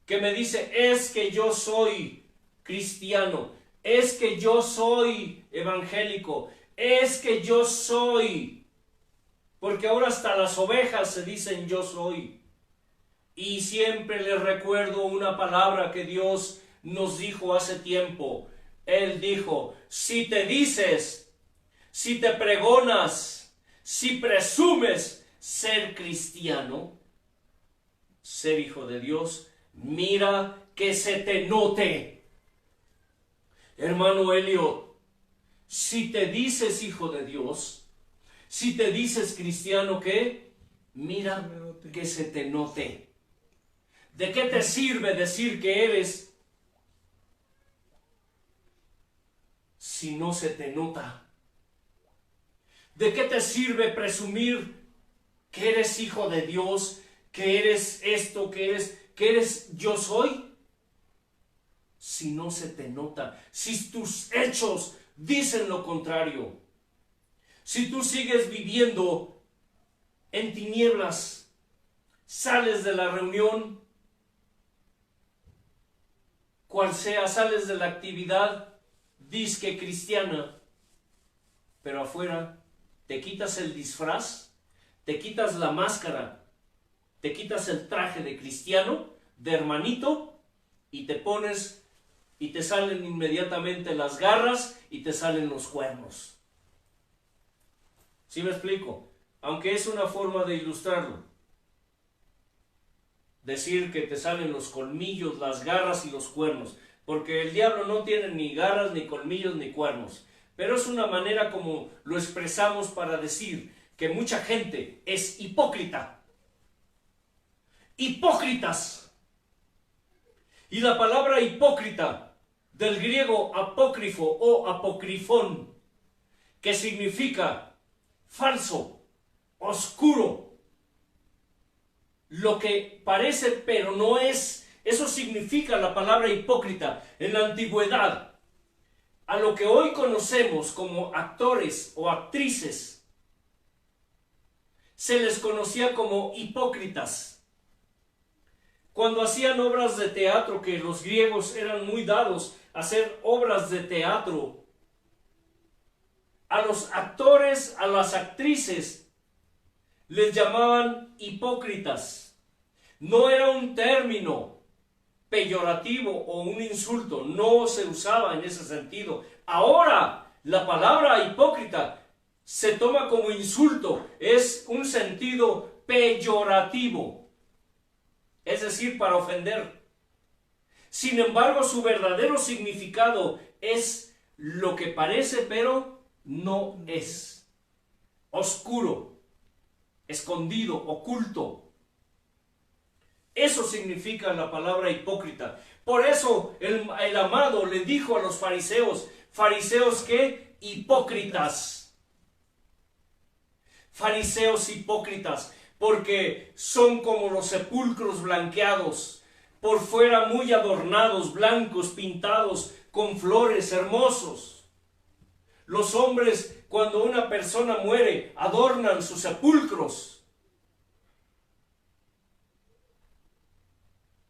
que me dice, es que yo soy cristiano, es que yo soy evangélico, es que yo soy, porque ahora hasta las ovejas se dicen yo soy. Y siempre les recuerdo una palabra que Dios nos dijo hace tiempo. Él dijo, si te dices, si te pregonas, si presumes ser cristiano, ser hijo de Dios, Mira que se te note. Hermano Elliot, si te dices hijo de Dios, si te dices cristiano, ¿qué? Mira que se te note. ¿De qué te sirve decir que eres si no se te nota? ¿De qué te sirve presumir que eres hijo de Dios, que eres esto, que eres yo soy? Si no se te nota, si tus hechos dicen lo contrario, si tú sigues viviendo en tinieblas, sales de la reunión, cual sea, sales de la actividad disque cristiana, pero afuera te quitas el disfraz, te quitas la máscara, te quitas el traje de cristiano, de hermanito, y te pones y te salen inmediatamente las garras y te salen los cuernos. ¿Sí me explico? Aunque es una forma de ilustrarlo. Decir que te salen los colmillos, las garras y los cuernos, porque el diablo no tiene ni garras, ni colmillos, ni cuernos. Pero es una manera como lo expresamos para decir que mucha gente es hipócrita. Hipócritas. Y la palabra hipócrita, del griego apócrifo o apocrifón, que significa falso, oscuro, lo que parece pero no es, eso significa la palabra hipócrita. En la antigüedad, a lo que hoy conocemos como actores o actrices, se les conocía como hipócritas. Cuando hacían obras de teatro, que los griegos eran muy dados a hacer obras de teatro, a los actores, a las actrices, les llamaban hipócritas. No era un término peyorativo o un insulto, no se usaba en ese sentido. Ahora, la palabra hipócrita se toma como insulto, es un sentido peyorativo, es decir, para ofender. Sin embargo, su verdadero significado es lo que parece, pero no es. Oscuro, escondido, oculto. Eso significa la palabra hipócrita. Por eso el amado le dijo a los fariseos, ¿fariseos qué? Hipócritas. Fariseos hipócritas, porque son como los sepulcros blanqueados, por fuera muy adornados, blancos, pintados, con flores hermosos. Los hombres, cuando una persona muere, adornan sus sepulcros.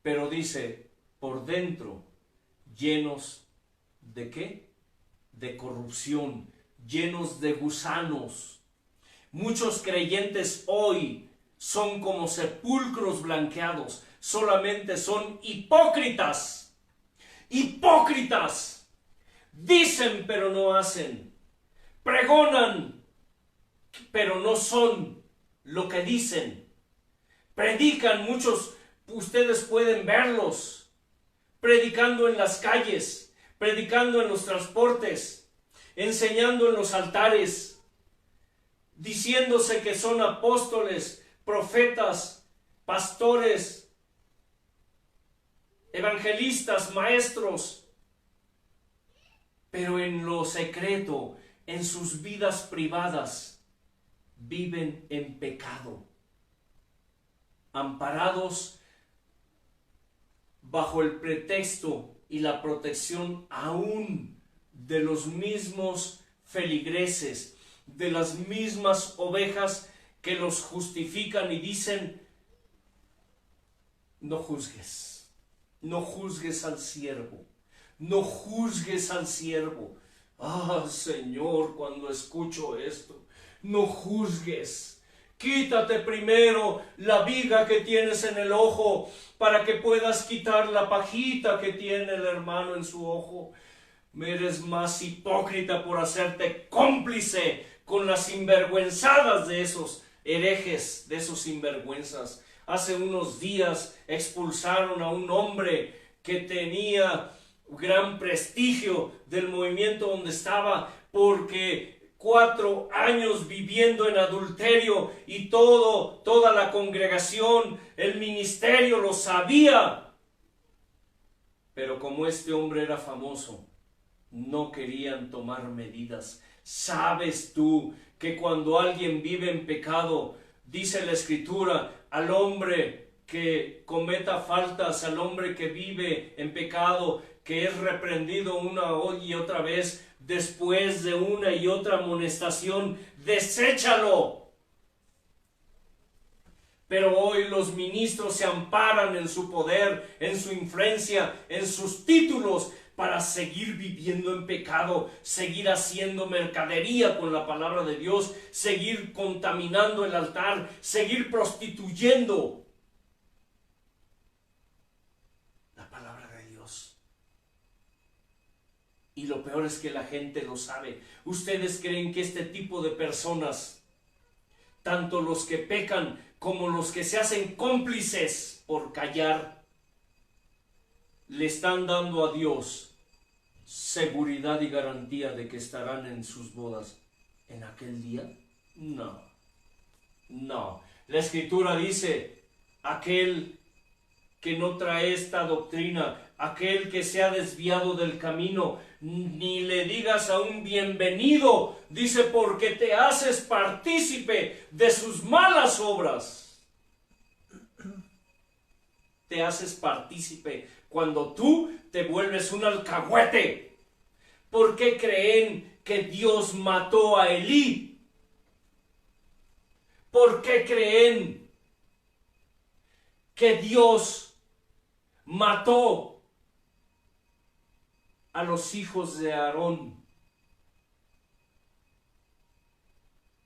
Pero dice, por dentro, llenos ¿de qué? De corrupción, llenos de gusanos. Muchos creyentes hoy son como sepulcros blanqueados, solamente son hipócritas. Hipócritas. Dicen pero no hacen. Pregonan pero no son lo que dicen. Predican, muchos, ustedes pueden verlos, predicando en las calles, predicando en los transportes, enseñando en los altares, diciéndose que son apóstoles, profetas, pastores, evangelistas, maestros, pero en lo secreto, en sus vidas privadas, viven en pecado, amparados bajo el pretexto y la protección aún de los mismos feligreses, de las mismas ovejas que los justifican y dicen: no juzgues, no juzgues al siervo, no juzgues al siervo. Ah, Señor, cuando escucho esto, no juzgues. Quítate primero la viga que tienes en el ojo para que puedas quitar la pajita que tiene el hermano en su ojo. Eres más hipócrita por hacerte cómplice con las sinvergüenzadas de esos herejes, de esos sinvergüenzas. Hace unos días expulsaron a un hombre que tenía gran prestigio del movimiento donde estaba, porque 4 años viviendo en adulterio, y toda la congregación, el ministerio lo sabía. Pero como este hombre era famoso, no querían tomar medidas. ¿Sabes tú que cuando alguien vive en pecado, dice la Escritura, al hombre que cometa faltas, al hombre que vive en pecado, que es reprendido una y otra vez, después de una y otra amonestación, deséchalo? Pero hoy los ministros se amparan en su poder, en su influencia, en sus títulos, para seguir viviendo en pecado, seguir haciendo mercadería con la palabra de Dios, seguir contaminando el altar, seguir prostituyendo la palabra de Dios. Y lo peor es que la gente lo sabe. ¿Ustedes creen que este tipo de personas, tanto los que pecan como los que se hacen cómplices por callar, le están dando a Dios seguridad y garantía de que estarán en sus bodas en aquel día? No, no. La Escritura dice, aquel que no trae esta doctrina, aquel que se ha desviado del camino, ni le digas a un bienvenido, dice, porque te haces partícipe de sus malas obras. Te haces partícipe cuando tú te vuelves un alcahuete. ¿Por qué creen que Dios mató a Elí? ¿Por qué creen que Dios mató a los hijos de Aarón?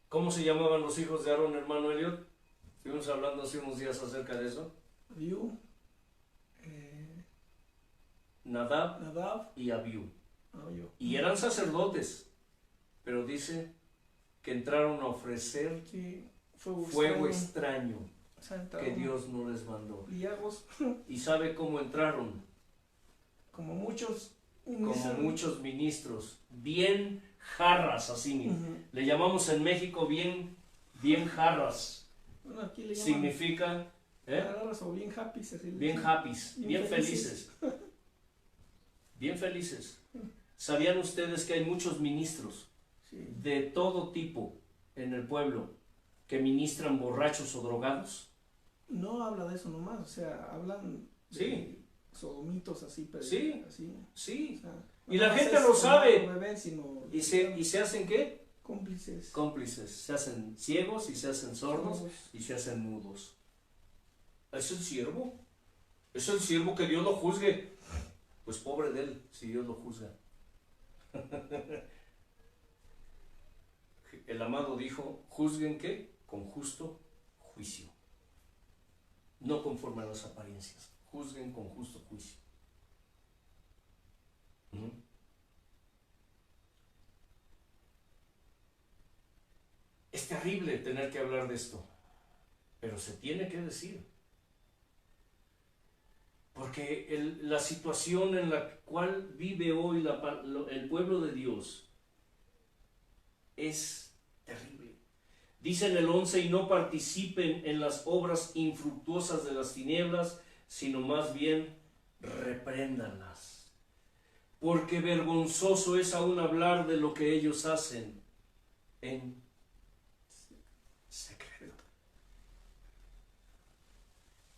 ¿Cómo se llamaban los hijos de Aarón, hermano Elliot? Estuvimos hablando hace unos días acerca de eso. Nadab y Abiú. Y eran sacerdotes, pero dice que entraron a ofrecer fuego extraño que Dios no les mandó. ¿Y sabe cómo entraron? Como muchos ministros, bien jarras, así. Le llamamos en México bien jarras. Bueno, aquí le llaman, significa o bien happy, bien felices. Bien felices. ¿Sabían ustedes que hay muchos ministros de todo tipo en el pueblo que ministran borrachos o drogados? No habla de eso nomás, o sea, hablan de sodomitos así, pero sí. O sea, y la gente lo sabe. ¿Y se hacen qué? Cómplices. Se hacen ciegos y se hacen sordos y se hacen mudos. ¿Es el siervo? ¿Es el siervo que Dios lo juzgue? Pues pobre de él, si Dios lo juzga. El amado dijo, juzguen ¿qué? Con justo juicio. No conforme a las apariencias. Juzguen con justo juicio. Es terrible tener que hablar de esto, pero se tiene que decir. Porque la situación en la cual vive hoy el pueblo de Dios es terrible. Dice en el 11, y no participen en las obras infructuosas de las tinieblas, sino más bien repréndanlas. Porque vergonzoso es aún hablar de lo que ellos hacen en secreto.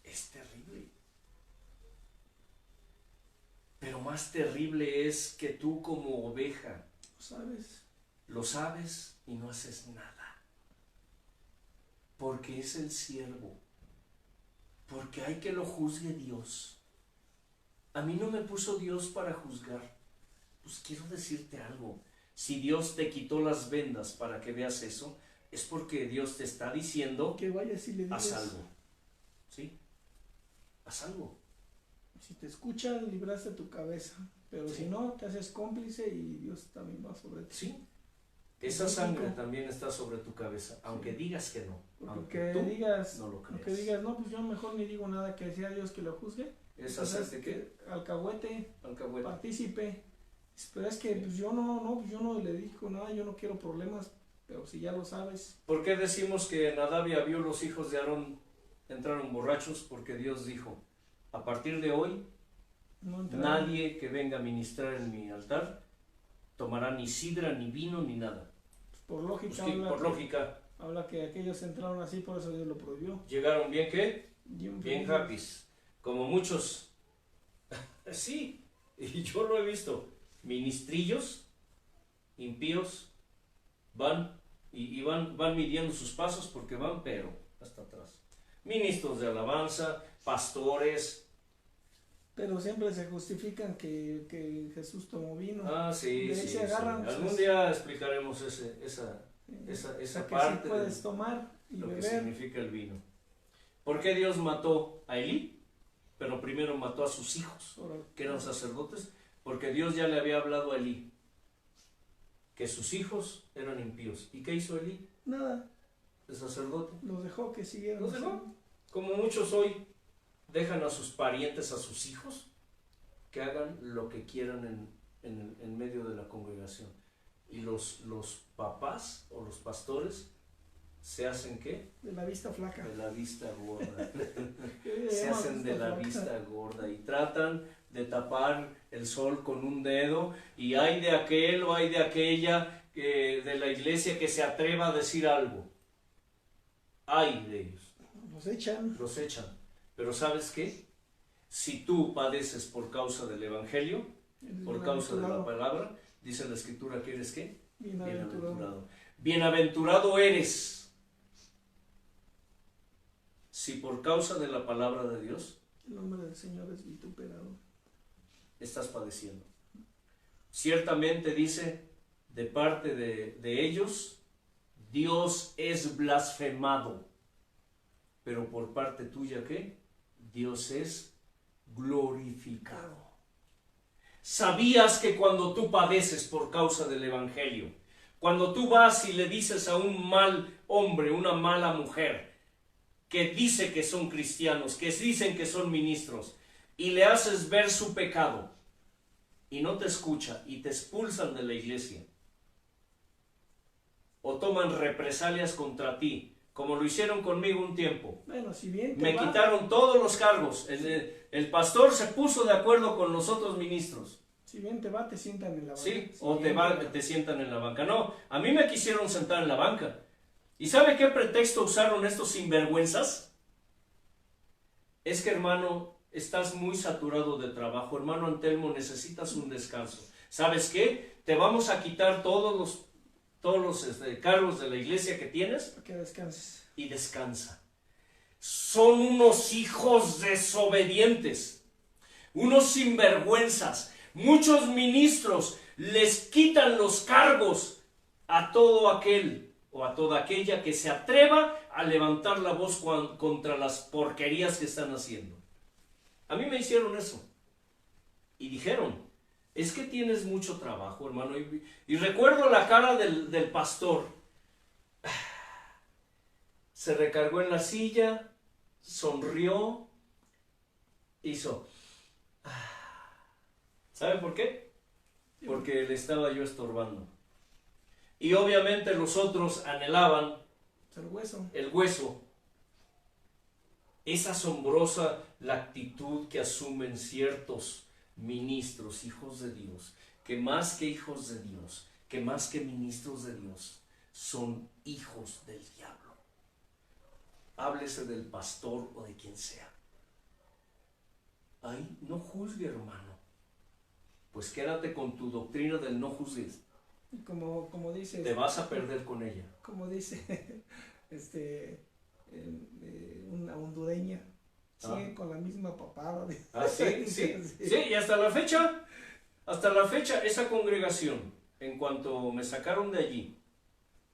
Es terrible. Pero más terrible es que tú como oveja lo sabes y no haces nada. Porque es el siervo. Porque hay que lo juzgue Dios. A mí no me puso Dios para juzgar. Pues quiero decirte algo. Si Dios te quitó las vendas para que veas eso, es porque Dios te está diciendo que vayas y le digas, haz algo. ¿Sí? Haz algo. Si te escuchan, libraste tu cabeza. Pero si no, te haces cómplice y Dios también va sobre ti. Sí. esa sangre también está sobre tu cabeza, aunque digas que no. Aunque tú digas, no lo creas. Aunque digas, no, pues yo mejor ni digo nada, que sea Dios que lo juzgue. ¿Es hacerte qué? Alcahuete, partícipe. Pero es que pues yo no le digo nada, yo no quiero problemas, pero si ya lo sabes. ¿Por qué decimos que Nadab y Abiú, los hijos de Aarón, entraron borrachos? Porque Dios dijo, a partir de hoy, nadie que venga a ministrar en mi altar tomará ni sidra, ni vino, ni nada. Por lógica, habla que aquellos entraron así, por eso Dios lo prohibió. ¿Llegaron bien qué? Bien happy. Como muchos. Sí, y yo lo he visto. Ministrillos, impíos, van midiendo sus pasos porque van, pero hasta atrás. Ministros de alabanza, pastores. Pero siempre se justifican que Jesús tomó vino. Ah, sí, sí. Se agarran, sí. Algún día explicaremos esa parte sí puedes tomar y lo beber. Que significa el vino. ¿Por qué Dios mató a Elí? Pero primero mató a sus hijos, que eran sacerdotes, porque Dios ya le había hablado a Elí que sus hijos eran impíos. ¿Y qué hizo Elí? Nada. El sacerdote. Los dejó que siguieran. Los dejó. Como muchos hoy dejan a sus parientes, a sus hijos, que hagan lo que quieran en medio de la congregación. Y los papás o los pastores se hacen ¿qué? De la vista flaca. De la vista gorda. Se hacen de la vista gorda y tratan de tapar el sol con un dedo, y hay de aquel o hay de aquella de la iglesia que se atreva a decir algo. Hay de ellos. Los echan. Pero ¿sabes qué? Si tú padeces por causa del evangelio, por causa de la palabra, dice la escritura que eres ¿qué? Bienaventurado. Bienaventurado eres si por causa de la palabra de Dios el nombre del Señor es vituperado, estás padeciendo. Ciertamente dice de parte de ellos, Dios es blasfemado, pero por parte tuya ¿qué? Dios es glorificado. ¿Sabías que cuando tú padeces por causa del evangelio, cuando tú vas y le dices a un mal hombre, una mala mujer, que dice que son cristianos, que dicen que son ministros, y le haces ver su pecado, y no te escucha, y te expulsan de la iglesia, o toman represalias contra ti, como lo hicieron conmigo un tiempo? Bueno, si bien me quitaron todos los cargos. El pastor se puso de acuerdo con los otros ministros. Si bien te va, te sientan en la banca. Sí, o te sientan en la banca. No, a mí me quisieron sentar en la banca. ¿Y sabe qué pretexto usaron estos sinvergüenzas? Es que, hermano, estás muy saturado de trabajo. Hermano Antelmo, necesitas un descanso. ¿Sabes qué? Te vamos a quitar todos los cargos de la iglesia que tienes. Para que descanses. Y descansa. Son unos hijos desobedientes, unos sinvergüenzas. Muchos ministros les quitan los cargos a todo aquel o a toda aquella que se atreva a levantar la voz contra las porquerías que están haciendo. A mí me hicieron eso. Y dijeron, es que tienes mucho trabajo, hermano. Y recuerdo la cara del pastor. Se recargó en la silla, sonrió, hizo. ¿Sabe por qué? Porque le estaba yo estorbando. Y obviamente los otros anhelaban el hueso. Es asombrosa la actitud que asumen ciertos ministros, hijos de Dios, que más que hijos de Dios, que más que ministros de Dios, son hijos del diablo. Háblese del pastor o de quien sea. Ay, no juzgue, hermano. Pues quédate con tu doctrina del no juzgues. Como dice, te vas a perder con ella. Como dice una hondureña, sigue con la misma papada. Sí, y hasta la fecha, esa congregación, en cuanto me sacaron de allí,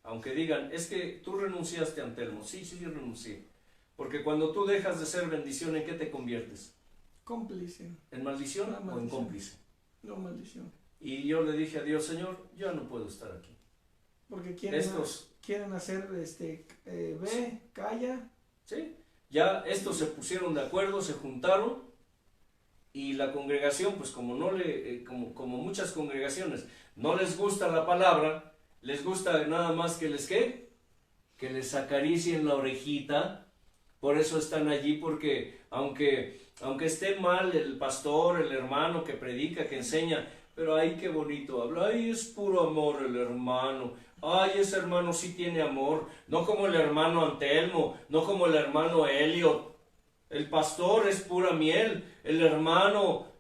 aunque digan, es que tú renunciaste, Antelmo. Sí, yo renuncié. Porque cuando tú dejas de ser bendición, ¿en qué te conviertes? Cómplice. ¿En maldición o en cómplice? No, maldición. Y yo le dije a Dios, Señor, yo no puedo estar aquí. Porque quieren hacer, ve, calla. Sí, ya estos se pusieron de acuerdo, se juntaron, y la congregación, pues como como muchas congregaciones, no les gusta la palabra, les gusta nada más que que les acaricien la orejita. Por eso están allí, porque aunque esté mal el pastor, el hermano que predica, que enseña, pero ay, qué bonito habla, ay, es puro amor el hermano, ay, ese hermano sí tiene amor, no como el hermano Antelmo, no como el hermano Elliot, el pastor es pura miel, el hermano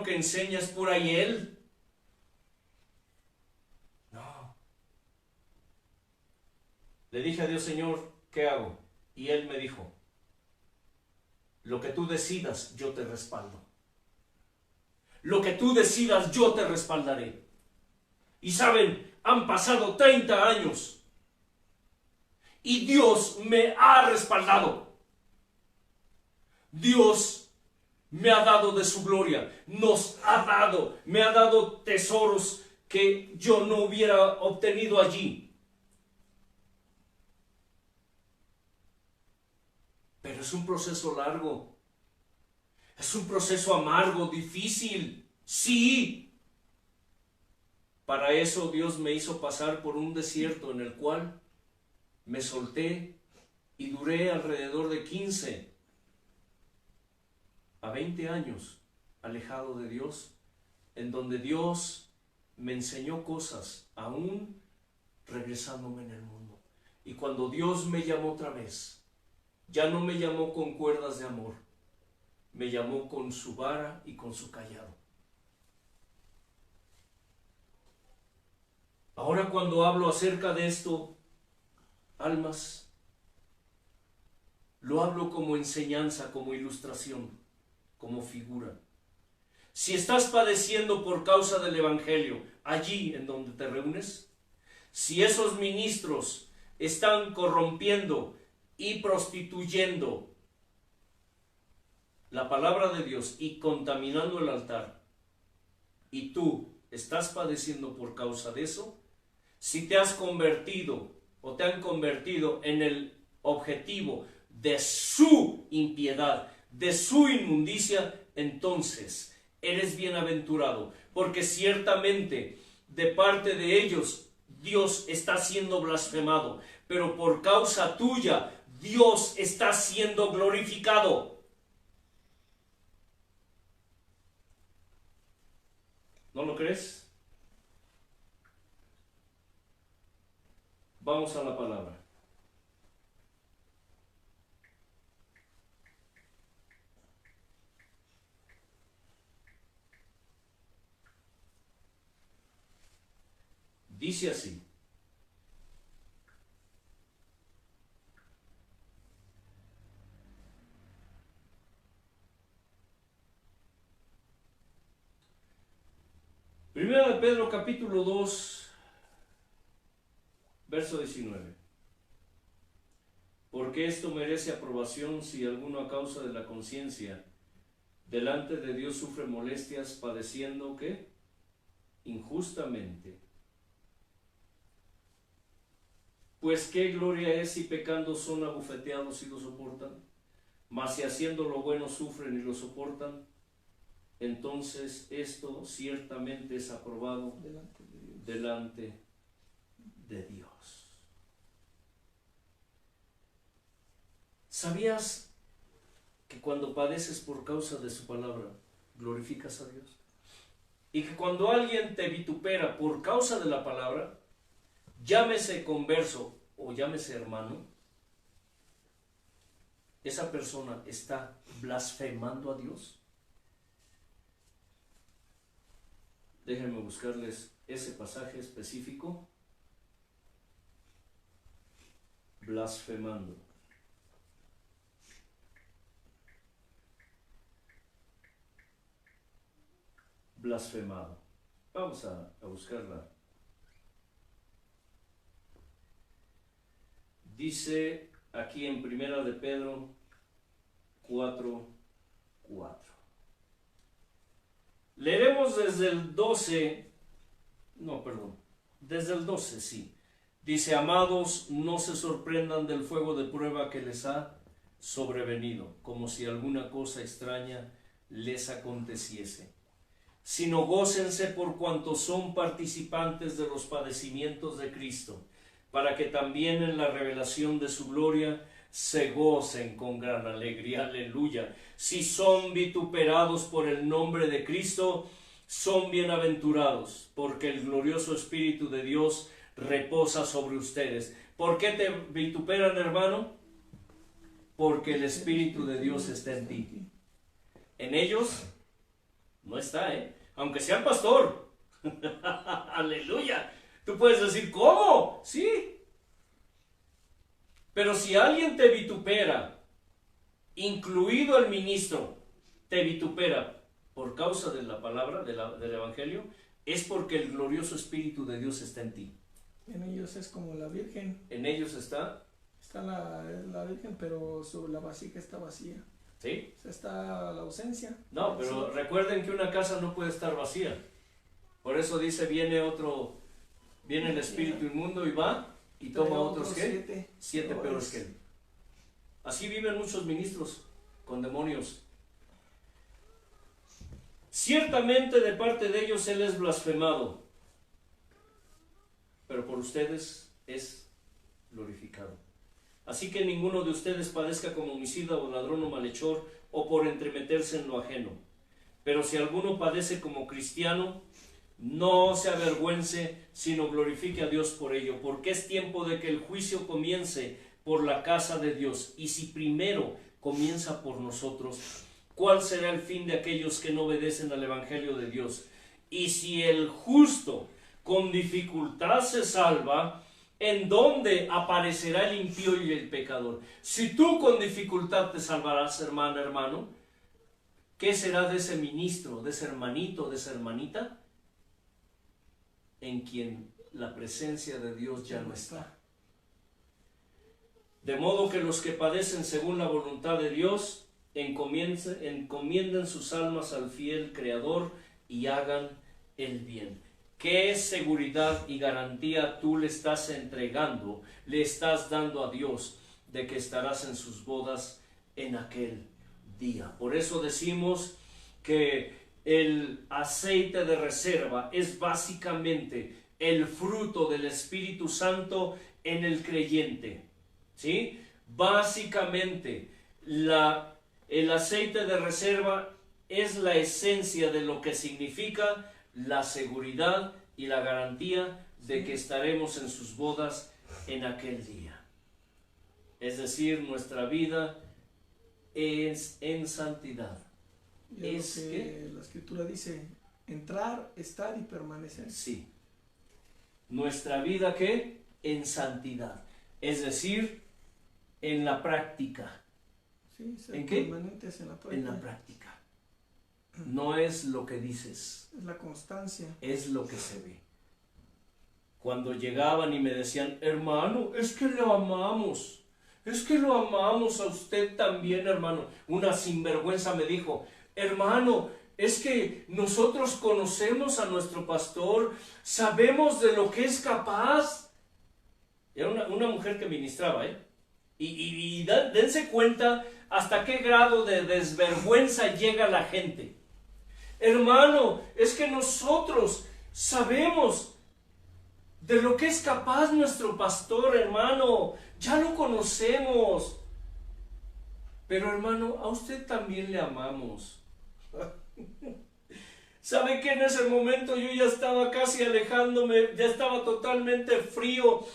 que enseña es pura hiel. No. Le dije a Dios, Señor, ¿qué hago? Y Él me dijo, lo que tú decidas, yo te respaldo. Lo que tú decidas, yo te respaldaré. Y saben, han pasado 30 años y Dios me ha respaldado. Dios me ha dado de su gloria, me ha dado tesoros que yo no hubiera obtenido allí. Pero es un proceso largo, es un proceso amargo, difícil, sí. Para eso Dios me hizo pasar por un desierto en el cual me solté y duré alrededor de 15 a 20 años alejado de Dios, en donde Dios me enseñó cosas, aún regresándome en el mundo. Y cuando Dios me llamó otra vez, ya no me llamó con cuerdas de amor, me llamó con su vara y con su cayado. Ahora cuando hablo acerca de esto, almas, lo hablo como enseñanza, como ilustración, como figura. Si estás padeciendo por causa del Evangelio, allí en donde te reúnes, si esos ministros están corrompiendo y prostituyendo la palabra de Dios y contaminando el altar, y tú estás padeciendo por causa de eso, si te has convertido o te han convertido en el objetivo de su impiedad, de su inmundicia, entonces eres bienaventurado, porque ciertamente de parte de ellos Dios está siendo blasfemado, pero por causa tuya Dios está siendo glorificado. ¿No lo crees? Vamos a la palabra. Dice así: Primera de Pedro capítulo 2, verso 19. Porque esto merece aprobación si alguno a causa de la conciencia delante de Dios sufre molestias, padeciendo ¿qué? Injustamente. Pues qué gloria es si pecando son abofeteados y lo soportan, mas si haciendo lo bueno sufren y lo soportan, entonces esto ciertamente es aprobado delante de Dios. ¿Sabías que cuando padeces por causa de su palabra, glorificas a Dios? Y que cuando alguien te vitupera por causa de la palabra, llámese converso o llámese hermano, esa persona está blasfemando a Dios. Déjenme buscarles ese pasaje específico. Blasfemando. Blasfemado. Vamos a buscarla. Dice aquí en Primera de Pedro 4:4. Leeremos desde el 12, no, perdón, Desde el 12, sí. Dice, amados, no se sorprendan del fuego de prueba que les ha sobrevenido, como si alguna cosa extraña les aconteciese, sino gócense por cuanto son participantes de los padecimientos de Cristo, para que también en la revelación de su gloria se gocen con gran alegría. Aleluya. Si son vituperados por el nombre de Cristo, son bienaventurados, porque el glorioso Espíritu de Dios reposa sobre ustedes. ¿Por qué te vituperan, hermano? Porque el Espíritu de Dios está en ti. En ellos no está, aunque sean pastor. Aleluya. Tú puedes decir, ¿cómo? Sí. Pero si alguien te vitupera, incluido el ministro, te vitupera por causa de la palabra, del Evangelio, es porque el glorioso Espíritu de Dios está en ti. En ellos es como la Virgen. En ellos está la Virgen, pero sobre la vasija está vacía. ¿Sí? O sea, está la ausencia. No, pero sí. Recuerden que una casa no puede estar vacía. Por eso dice, viene el espíritu inmundo y va y toma otros ¿qué? Siete peores que él. Así viven muchos ministros con demonios. Ciertamente de parte de ellos él es blasfemado, pero por ustedes es glorificado. Así que ninguno de ustedes padezca como homicida o ladrón o malhechor o por entremeterse en lo ajeno. Pero si alguno padece como cristiano, no se avergüence, sino glorifique a Dios por ello, porque es tiempo de que el juicio comience por la casa de Dios. Y si primero comienza por nosotros, ¿cuál será el fin de aquellos que no obedecen al Evangelio de Dios? Y si el justo con dificultad se salva, ¿en dónde aparecerá el impío y el pecador? Si tú con dificultad te salvarás, hermana, hermano, ¿qué será de ese ministro, de ese hermanito, de esa hermanita, en quien la presencia de Dios ya no está? De modo que los que padecen según la voluntad de Dios encomienden sus almas al fiel Creador y hagan el bien. ¿Qué seguridad y garantía tú le estás entregando, le estás dando a Dios de que estarás en sus bodas en aquel día? Por eso decimos que el aceite de reserva es básicamente el fruto del Espíritu Santo en el creyente, ¿sí? Básicamente el aceite de reserva es la esencia de lo que significa la seguridad y la garantía de que estaremos en sus bodas en aquel día. Es decir, nuestra vida es en santidad. Es que la Escritura dice, entrar, estar y permanecer. Sí. Nuestra vida, ¿qué? En santidad. Es decir, en la práctica. Sí, ¿En qué? Permanentes en la práctica. En la práctica. No es lo que dices. Es la constancia. Es lo que se ve. Cuando llegaban y me decían, hermano, es que lo amamos. Es que lo amamos a usted también, hermano. Una sinvergüenza me dijo, hermano, es que nosotros conocemos a nuestro pastor, sabemos de lo que es capaz. Era una mujer que ministraba, Y dense cuenta hasta qué grado de desvergüenza llega la gente. Hermano, es que nosotros sabemos de lo que es capaz nuestro pastor, hermano. Ya lo conocemos. Pero, hermano, a usted también le amamos. ¿Sabe que en ese momento yo ya estaba casi alejándome? Ya estaba totalmente frío,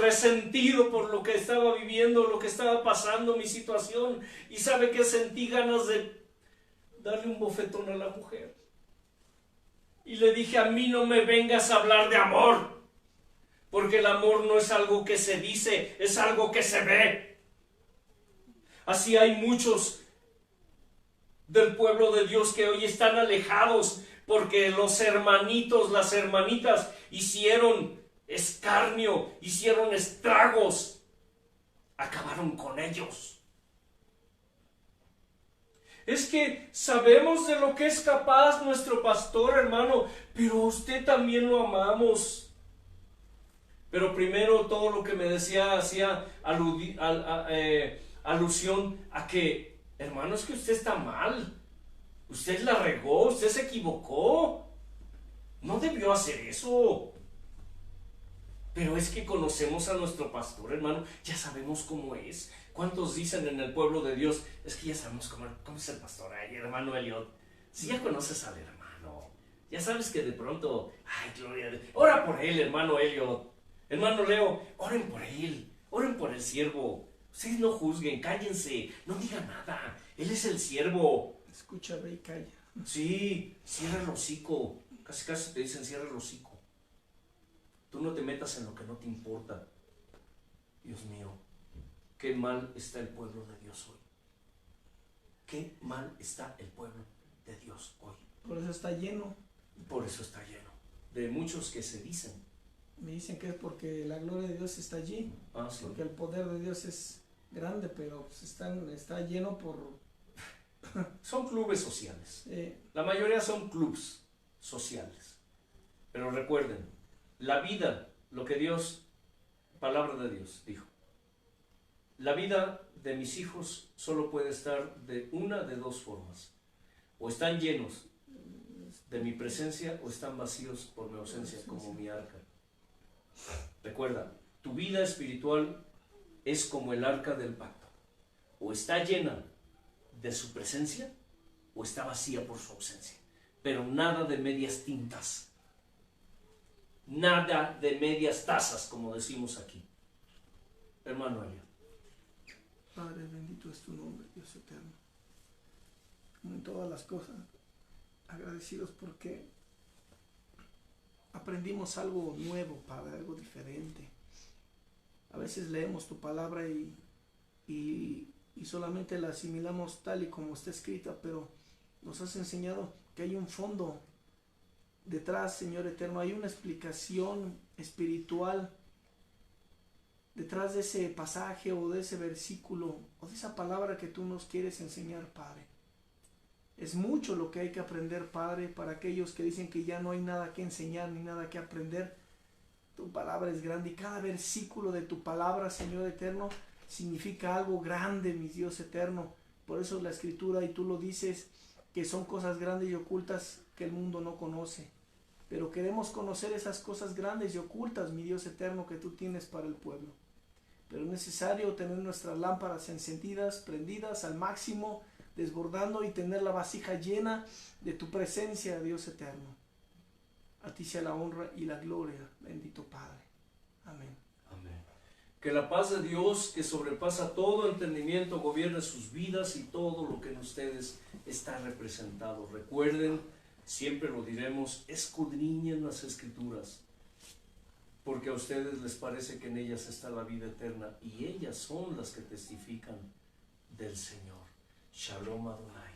resentido por lo que estaba viviendo, lo que estaba pasando, mi situación. Y ¿sabe que sentí ganas de darle un bofetón a la mujer? Y le dije, a mí no me vengas a hablar de amor, porque el amor no es algo que se dice, es algo que se ve. Así hay muchos del pueblo de Dios que hoy están alejados porque los hermanitos, las hermanitas hicieron escarnio, hicieron estragos, acabaron con ellos. Es que sabemos de lo que es capaz nuestro pastor, hermano, pero a usted también lo amamos. Pero primero todo lo que me decía hacía alusión a que, hermano, es que usted está mal. Usted la regó, usted se equivocó. No debió hacer eso. Pero es que conocemos a nuestro pastor, hermano. Ya sabemos cómo es. ¿Cuántos dicen en el pueblo de Dios? Es que ya sabemos cómo es el pastor. Ay, hermano Elliot, si ya conoces al hermano, ya sabes que de pronto, ay, gloria a Dios. Ora por él, hermano Elliot. Hermano Leo, oren por él. Oren por el siervo. Ustedes no juzguen, cállense. No digan nada. Él es el siervo. Escucha, ve y calla. Sí, cierra el hocico. Casi casi te dicen cierra el hocico. Tú no te metas en lo que no te importa. Dios mío, qué mal está el pueblo de Dios hoy. Qué mal está el pueblo de Dios hoy. Por eso está lleno. Por eso está lleno. De muchos que se dicen. Me dicen que es porque la gloria de Dios está allí. Ah, sí. Porque el poder de Dios es grande, pero pues está lleno por... Son clubes sociales. La mayoría son clubes sociales. Pero recuerden, la vida, lo que Dios, palabra de Dios, dijo. La vida de mis hijos solo puede estar de una de dos formas. O están llenos de mi presencia o están vacíos por mi ausencia, como mi arca. Recuerda, tu vida espiritual es como el arca del pacto. O está llena de su presencia o está vacía por su ausencia. Pero nada de medias tintas. Nada de medias tazas, como decimos aquí. Hermano Elliot. Padre, bendito es tu nombre, Dios eterno. Como en todas las cosas, agradecidos porque aprendimos algo nuevo, Padre, algo diferente. A veces leemos tu palabra y solamente la asimilamos tal y como está escrita, pero nos has enseñado que hay un fondo detrás, Señor eterno, hay una explicación espiritual detrás de ese pasaje o de ese versículo o de esa palabra que tú nos quieres enseñar, Padre. Es mucho lo que hay que aprender, Padre, para aquellos que dicen que ya no hay nada que enseñar ni nada que aprender. Tu palabra es grande y cada versículo de tu palabra, Señor eterno, significa algo grande, mi Dios eterno. Por eso la Escritura, y tú lo dices, que son cosas grandes y ocultas que el mundo no conoce. Pero queremos conocer esas cosas grandes y ocultas, mi Dios eterno, que tú tienes para el pueblo. Pero es necesario tener nuestras lámparas encendidas, prendidas al máximo, desbordando y tener la vasija llena de tu presencia, Dios eterno. A ti sea la honra y la gloria, bendito Padre. Amén. Amén. Que la paz de Dios, que sobrepasa todo entendimiento, gobierne sus vidas y todo lo que en ustedes está representado. Recuerden, siempre lo diremos, escudriñen las Escrituras, porque a ustedes les parece que en ellas está la vida eterna y ellas son las que testifican del Señor. Shalom Adonai.